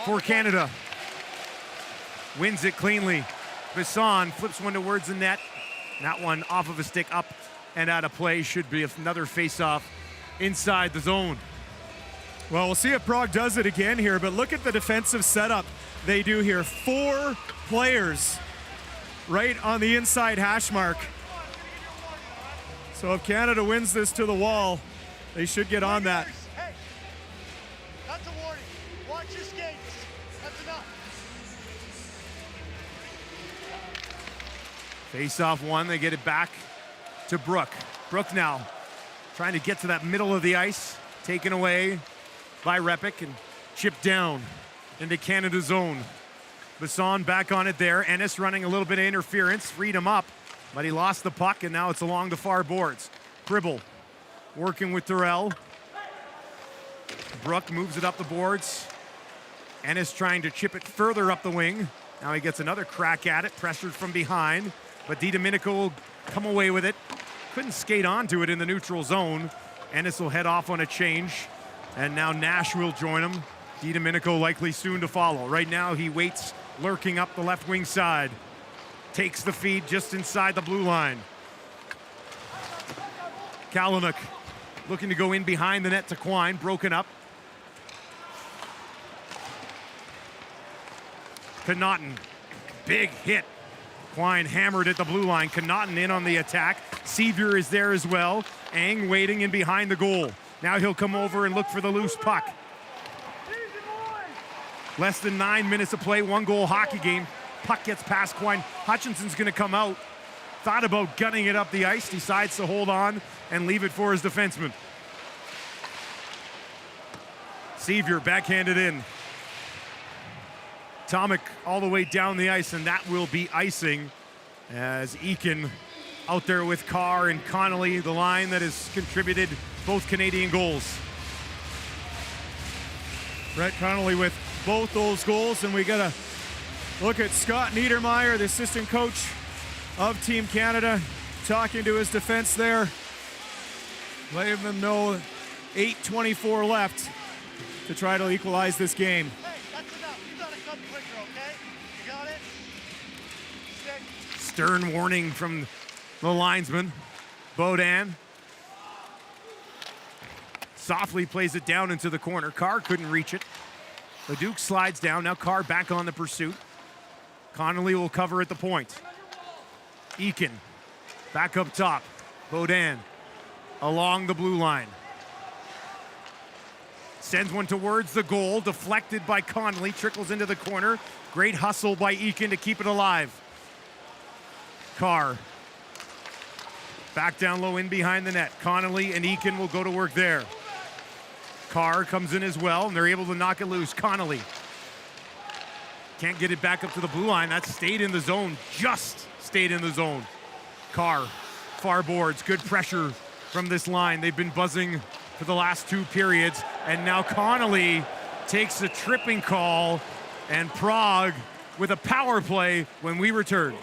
for Canada. Wins it cleanly. Bisson flips one towards the net. That one off of a stick up and out of play. Should be another face-off inside the zone. Well, we'll see if Prague does it again here, but look at the defensive setup they do here. 4 players right on the inside hash mark. So if Canada wins this to the wall, they should get on that. Hey, that's a warning. Watch your skates. That's enough. Face-off one, they get it back to Brook. Brook now trying to get to that middle of the ice, taken away by Repik and chipped down into Canada's zone. Bisson back on it there. Ennis running a little bit of interference, freed him up, but he lost the puck, and now it's along the far boards. Cribble working with Terrell. Brook moves it up the boards. Ennis trying to chip it further up the wing. Now he gets another crack at it, pressured from behind, but DiDomenico will come away with it. Couldn't skate onto it in the neutral zone. Ennis will head off on a change, and now Nash will join him. DiDomenico likely soon to follow. Right now he waits, lurking up the left wing side. Takes the feed just inside the blue line. Kalynuk looking to go in behind the net to Quine, broken up. Connaughton, big hit. Quine hammered at the blue line. Connaughton in on the attack. Sevier is there as well. Ang waiting in behind the goal. Now he'll come over and look for the loose puck. Less than 9 minutes of play, 1-goal hockey game. Puck gets past Quine. Hutchinson's gonna come out. Thought about gunning it up the ice, decides to hold on and leave it for his defenseman. Sevier backhanded in. Tomic all the way down the ice, and that will be icing as Eakin out there with Carr and Connolly, the line that has contributed both Canadian goals. Brett Connolly with both those goals, and we got to look at Scott Niedermeyer, the assistant coach of Team Canada, talking to his defense there, letting them know 8:24 left to try to equalize this game. Hey, that's enough. You gotta come quicker, okay? You got it? Stick. Stern warning from the linesman. Beaudin softly plays it down into the corner. Carr couldn't reach it. The Duke slides down. Now Carr back on the pursuit. Connolly will cover at the point. Eakin back up top. Beaudin along the blue line. Sends one towards the goal, deflected by Connolly, trickles into the corner. Great hustle by Eakin to keep it alive. Carr back down low in behind the net. Connolly and Eakin will go to work there. Carr comes in as well, and they're able to knock it loose. Connolly can't get it back up to the blue line. That stayed in the zone, just stayed in the zone. Carr, far boards, good pressure from this line. They've been buzzing for the last 2 periods, and now Connolly takes a tripping call, and Prague with a power play when we return.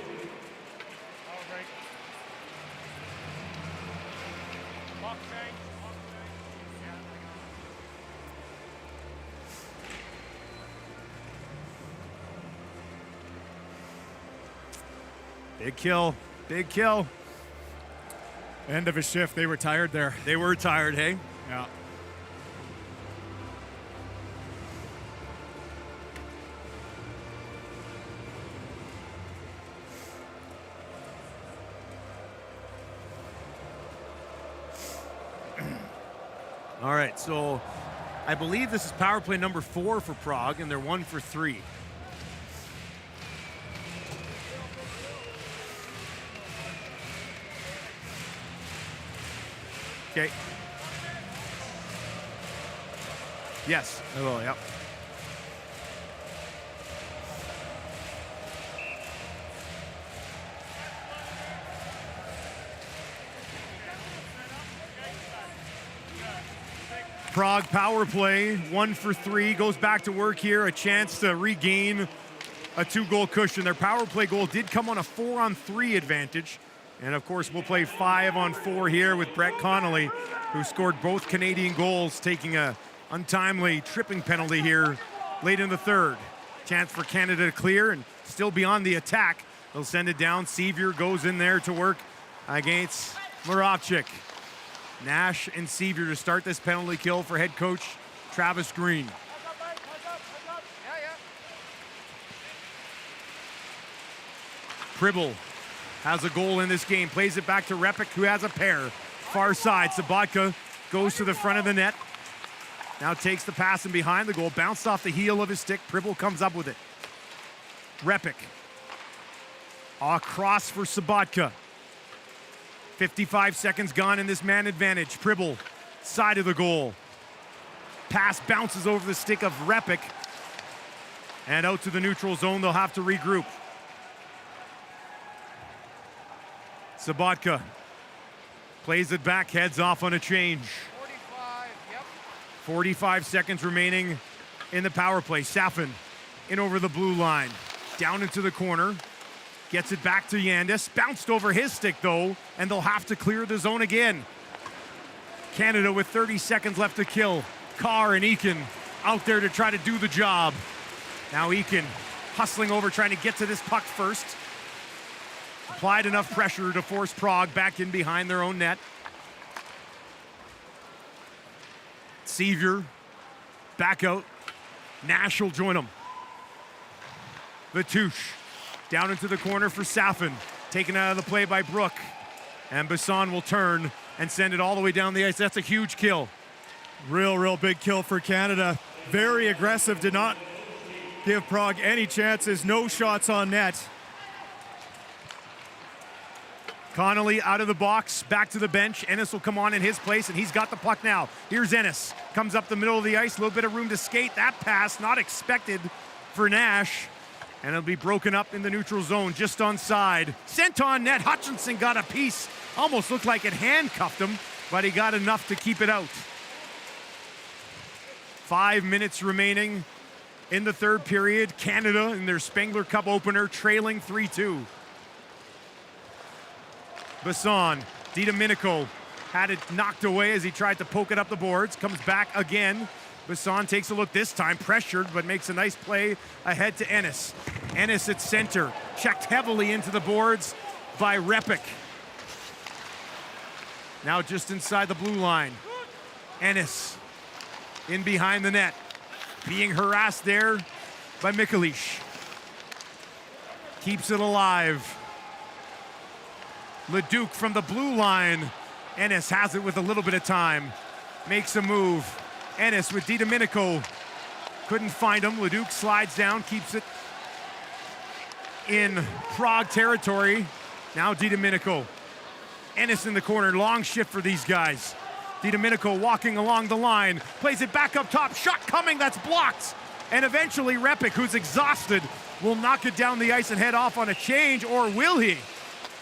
Big kill, big kill. End of a shift, they were tired there. They were tired, hey? Yeah. All right, so I believe this is power play number 4 for Prague, and they're 1 for 3. Okay. Yes, I will, yep. Prague power play, 1 for 3, goes back to work here, a chance to regain a 2-goal cushion. Their power play goal did come on a 4-on-3 advantage. And of course, we'll play 5-on-4 here with Brett Connolly, who scored both Canadian goals, taking a untimely tripping penalty here late in the third. Chance for Canada to clear and still be on the attack. They'll send it down. Sevier goes in there to work against Moravchik. Nash and Sevier to start this penalty kill for head coach Travis Green. Pribble has a goal in this game, plays it back to Repik, who has a pair. Far side, Sabatka goes to the front of the net. Now takes the pass and behind the goal, bounced off the heel of his stick. Pribble comes up with it. Repik. Across for Sabatka. 55 seconds gone in this man advantage. Pribble, side of the goal. Pass bounces over the stick of Repik. And out to the neutral zone, they'll have to regroup. Sabatka plays it back, heads off on a change. 45 seconds remaining in the power play. Safin in over the blue line. Down into the corner. Gets it back to Yandis. Bounced over his stick, though, and they'll have to clear the zone again. Canada with 30 seconds left to kill. Carr and Eakin out there to try to do the job. Now Eakin hustling over, trying to get to this puck first. Applied enough pressure to force Prague back in behind their own net. Sevier back out. Nash will join him. Vatouche down into the corner for Safin. Taken out of the play by Brook. And Basson will turn and send it all the way down the ice. That's a huge kill. Real big kill for Canada. Very aggressive, did not give Prague any chances. No shots on net. Connolly out of the box, back to the bench. Ennis will come on in his place, and he's got the puck now. Here's Ennis. Comes up the middle of the ice, a little bit of room to skate. That pass, not expected for Nash. And it'll be broken up in the neutral zone, just onside. Sent on net. Hutchinson got a piece. Almost looked like it handcuffed him, but he got enough to keep it out. 5 minutes remaining in the third period. Canada in their Spengler Cup opener, trailing 3-2. Basson, DiDomenico had it knocked away as he tried to poke it up the boards. Comes back again. Basson takes a look this time, pressured, but makes a nice play ahead to Ennis. Ennis at center, checked heavily into the boards by Repik. Now just inside the blue line. Ennis in behind the net, being harassed there by Mikulich. Keeps it alive. Leduc from the blue line. Ennis has it with a little bit of time. Makes a move. Ennis with DiDomenico. Couldn't find him. Leduc slides down, keeps it in Prague territory. Now DiDomenico. Ennis in the corner. Long shift for these guys. DiDomenico walking along the line. Plays it back up top. Shot coming. That's blocked. And eventually Repik, who's exhausted, will knock it down the ice and head off on a change, or will he?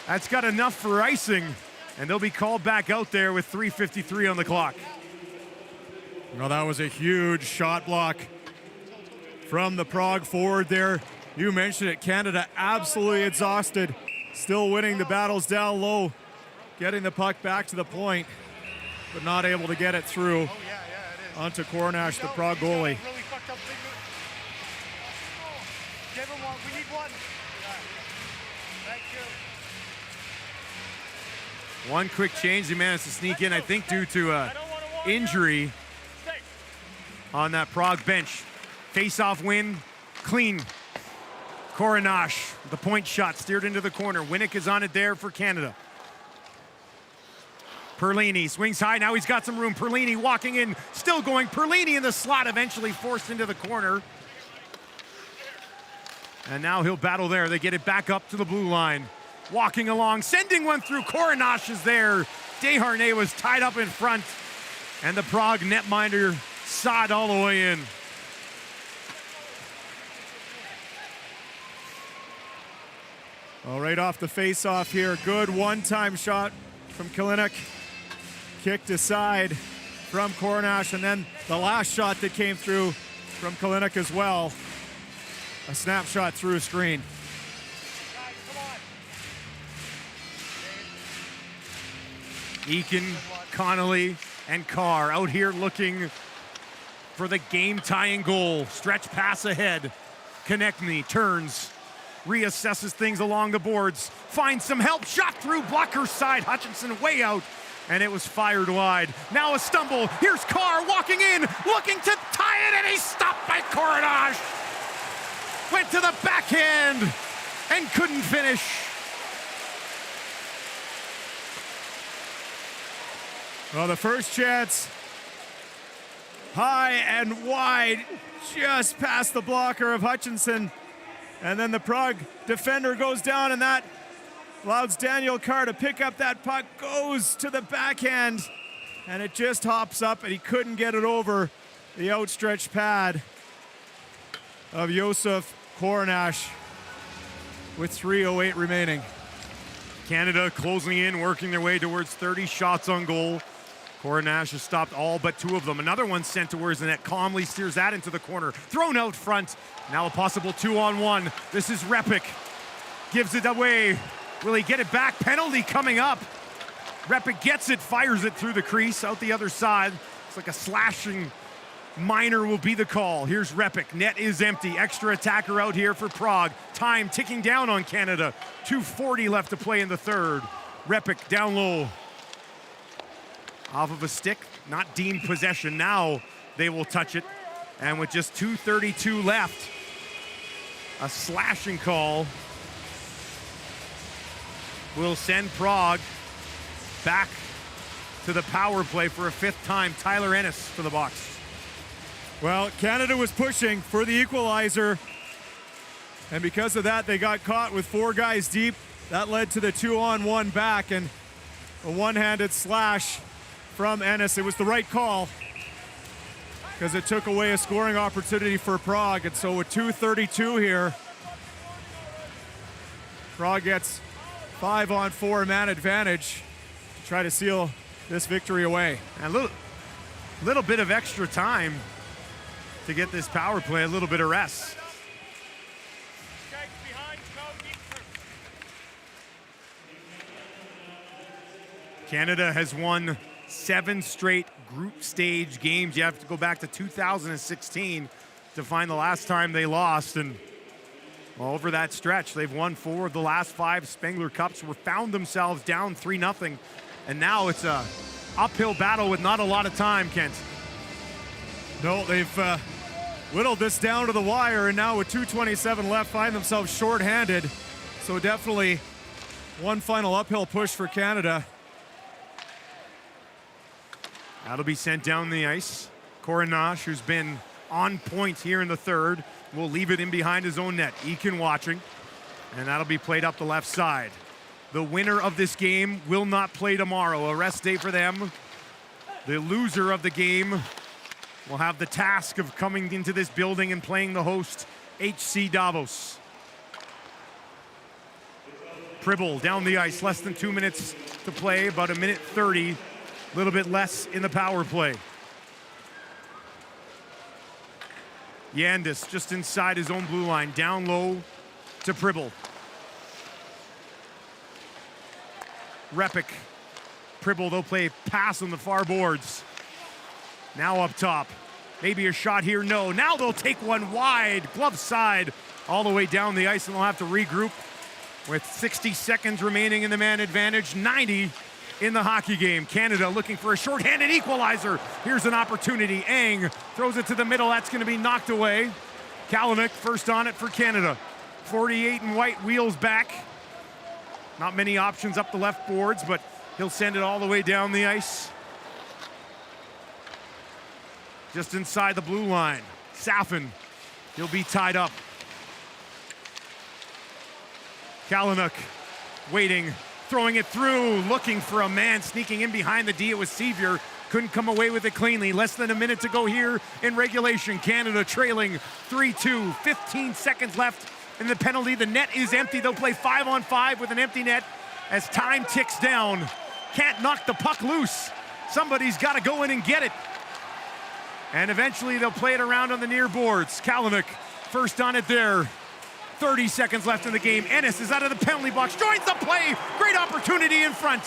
That's got enough for icing, and they'll be called back out there with 3:53 on the clock. Well, that was a huge shot block from the Prague forward there. You mentioned it, Canada absolutely exhausted, still winning the battles down low, getting the puck back to the point, but not able to get it through onto Kornash, the Prague goalie. Really fucked up big move. Give him one. We need one. Thank you. One quick change, he managed to sneak in, I think due to injury on that Prague bench. Face-off win, clean. Kornash, the point shot, steered into the corner. Winnick is on it there for Canada. Perlini swings high, now he's got some room. Perlini walking in, still going. Perlini in the slot, eventually forced into the corner. And now he'll battle there. They get it back up to the blue line. Walking along, sending one through. Kornash is there. Desharnais was tied up in front, and the Prague netminder saw it all the way in. Well, right off the face-off here, good one-time shot from Kalinick. Kicked aside. from Kornash, and then the last shot that came through from Kalinick as well. A snapshot through a screen. Eakin, Connolly, and Carr out here looking for the game-tying goal. Stretch pass ahead. Konechny turns, reassesses things along the boards, finds some help, shot through blocker side. Hutchinson way out, and it was fired wide. Now a stumble. Here's Carr walking in, looking to tie it, and he's stopped by Kornash. Went to the backhand and couldn't finish. Well, the first chance, high and wide, just past the blocker of Hutchinson. And then the Prague defender goes down, and that allows Daniel Carr to pick up that puck, goes to the backhand, and it just hops up, and he couldn't get it over the outstretched pad of Josef Kornash with 3:08 remaining. Canada closing in, working their way towards 30 shots on goal. Kornash has stopped all but 2 of them. Another one sent towards the net. Calmly steers that into the corner. Thrown out front. Now a possible 2-on-1. This is Repik. Gives it away. Will he get it back? Penalty coming up. Repik gets it, fires it through the crease, out the other side. It's like a slashing minor will be the call. Here's Repik. Net is empty. Extra attacker out here for Prague. Time ticking down on Canada. 2:40 left to play in the third. Repik down low. Off of a stick, not deemed possession. Now they will touch it. And with just 2:32 left, a slashing call will send Prague back to the power play for a 5th time. Tyler Ennis for the box. Well, Canada was pushing for the equalizer, and because of that, they got caught with 4 guys deep. That led to the 2-on-1 back and a one-handed slash from Ennis. It was the right call because it took away a scoring opportunity for Prague. And so with 2:32 here, Prague gets 5-on-4 man advantage to try to seal this victory away. And a little bit of extra time to get this power play, a little bit of rest. Canada has won 7 straight group stage games. You have to go back to 2016 to find the last time they lost. And well, over that stretch, they've won 4 of the last 5 Spengler Cups. Found themselves down 3-0. And now it's a uphill battle with not a lot of time, Kent. No, they've whittled this down to the wire, and now with 2:27 left, find themselves shorthanded. So definitely one final uphill push for Canada. That'll be sent down the ice. Kornash, who's been on point here in the third, will leave it in behind his own net. Eakin watching, and that'll be played up the left side. The winner of this game will not play tomorrow. A rest day for them. The loser of the game will have the task of coming into this building and playing the host, HC Davos. Pribble down the ice, less than 2 minutes to play, about 1:30. A little bit less in the power play. Yandis just inside his own blue line, down low to Pribble. Repik. Pribble, they'll play pass on the far boards. Now up top. Maybe a shot here, no. Now they'll take one wide, glove side, all the way down the ice, and they'll have to regroup with 60 seconds remaining in the man advantage, 90 in the hockey game. Canada looking for a shorthanded equalizer. Here's an opportunity. Ang throws it to the middle. That's going to be knocked away. Kalinick first on it for Canada. 48 in white, wheels back. Not many options up the left boards, but he'll send it all the way down the ice. Just inside the blue line. Safin, he'll be tied up. Kalinick waiting, throwing it through, looking for a man, sneaking in behind the D. It was Sevier. Couldn't come away with it cleanly. Less than a minute to go here in regulation. Canada trailing 3-2. 15 seconds left in the penalty. The net is empty. They'll play 5-on-5 with an empty net as time ticks down. Can't knock the puck loose. Somebody's got to go in and get it. And eventually they'll play it around on the near boards. Kalanick first on it there. 30 seconds left in the game. Ennis is out of the penalty box, joins the play. Great opportunity in front.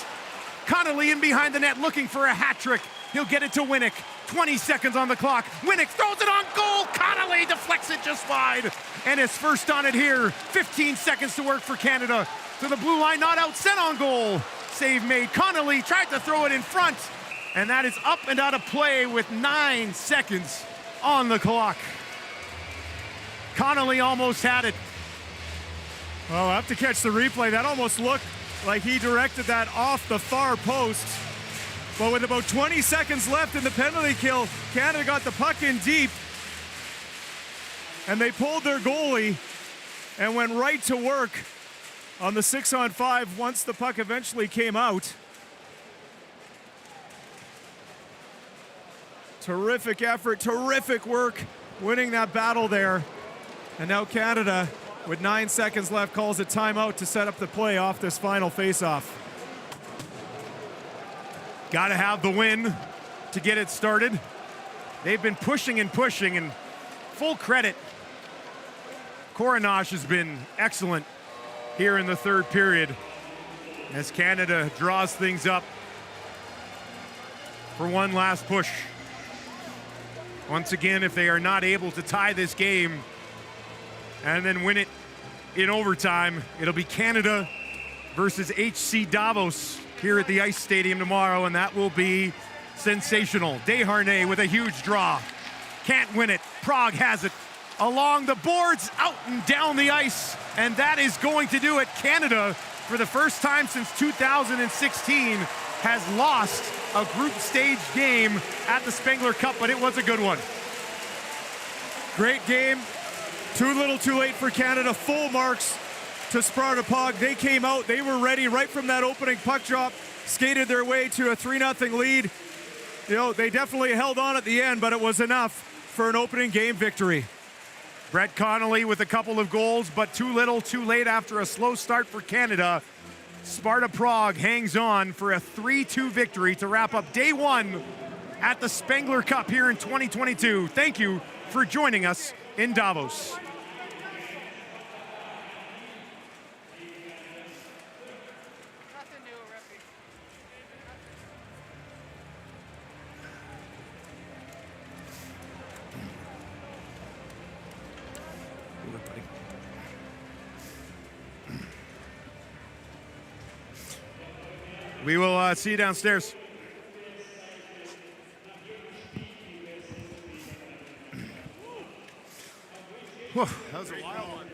Connolly in behind the net looking for a hat trick. He'll get it to Winnick. 20 seconds on the clock. Winnick throws it on goal. Connolly deflects it just wide. Ennis first on it here. 15 seconds to work for Canada. To the blue line, not out, sent on goal. Save made. Connolly tried to throw it in front. And that is up and out of play with 9 seconds on the clock. Connolly almost had it. Well, I'll have to catch the replay. That almost looked like he directed that off the far post. But with about 20 seconds left in the penalty kill, Canada got the puck in deep. And they pulled their goalie and went right to work on the 6-on-5 once the puck eventually came out. Terrific effort, terrific work, winning that battle there. And now Canada, with 9 seconds left, calls a timeout to set up the play off this final faceoff. Got to have the win to get it started. They've been pushing, and full credit. Coronash has been excellent here in the third period as Canada draws things up for one last push. Once again, if they are not able to tie this game and then win it in overtime, it'll be Canada versus HC Davos here at the Ice Stadium tomorrow, and that will be sensational. Desharnais with a huge draw. Can't win it. Prague has it. Along the boards, out and down the ice, and that is going to do it. Canada, for the first time since 2016, has lost a group stage game at the Spengler Cup, but it was a good one. Great game. Too little too late for Canada. Full marks to Sparta Prague. They came out, they were ready right from that opening puck drop, skated their way to a 3-0 lead. You know, they definitely held on at the end, but it was enough for an opening game victory. Brett Connolly with a couple of goals, but too little too late after a slow start for Canada. Sparta Prague hangs on for a 3-2 victory to wrap up day one at the Spengler Cup here in 2022. Thank you for joining us in Davos. Nothing new, Rippy. We will see you downstairs. Whew, that was a wild one.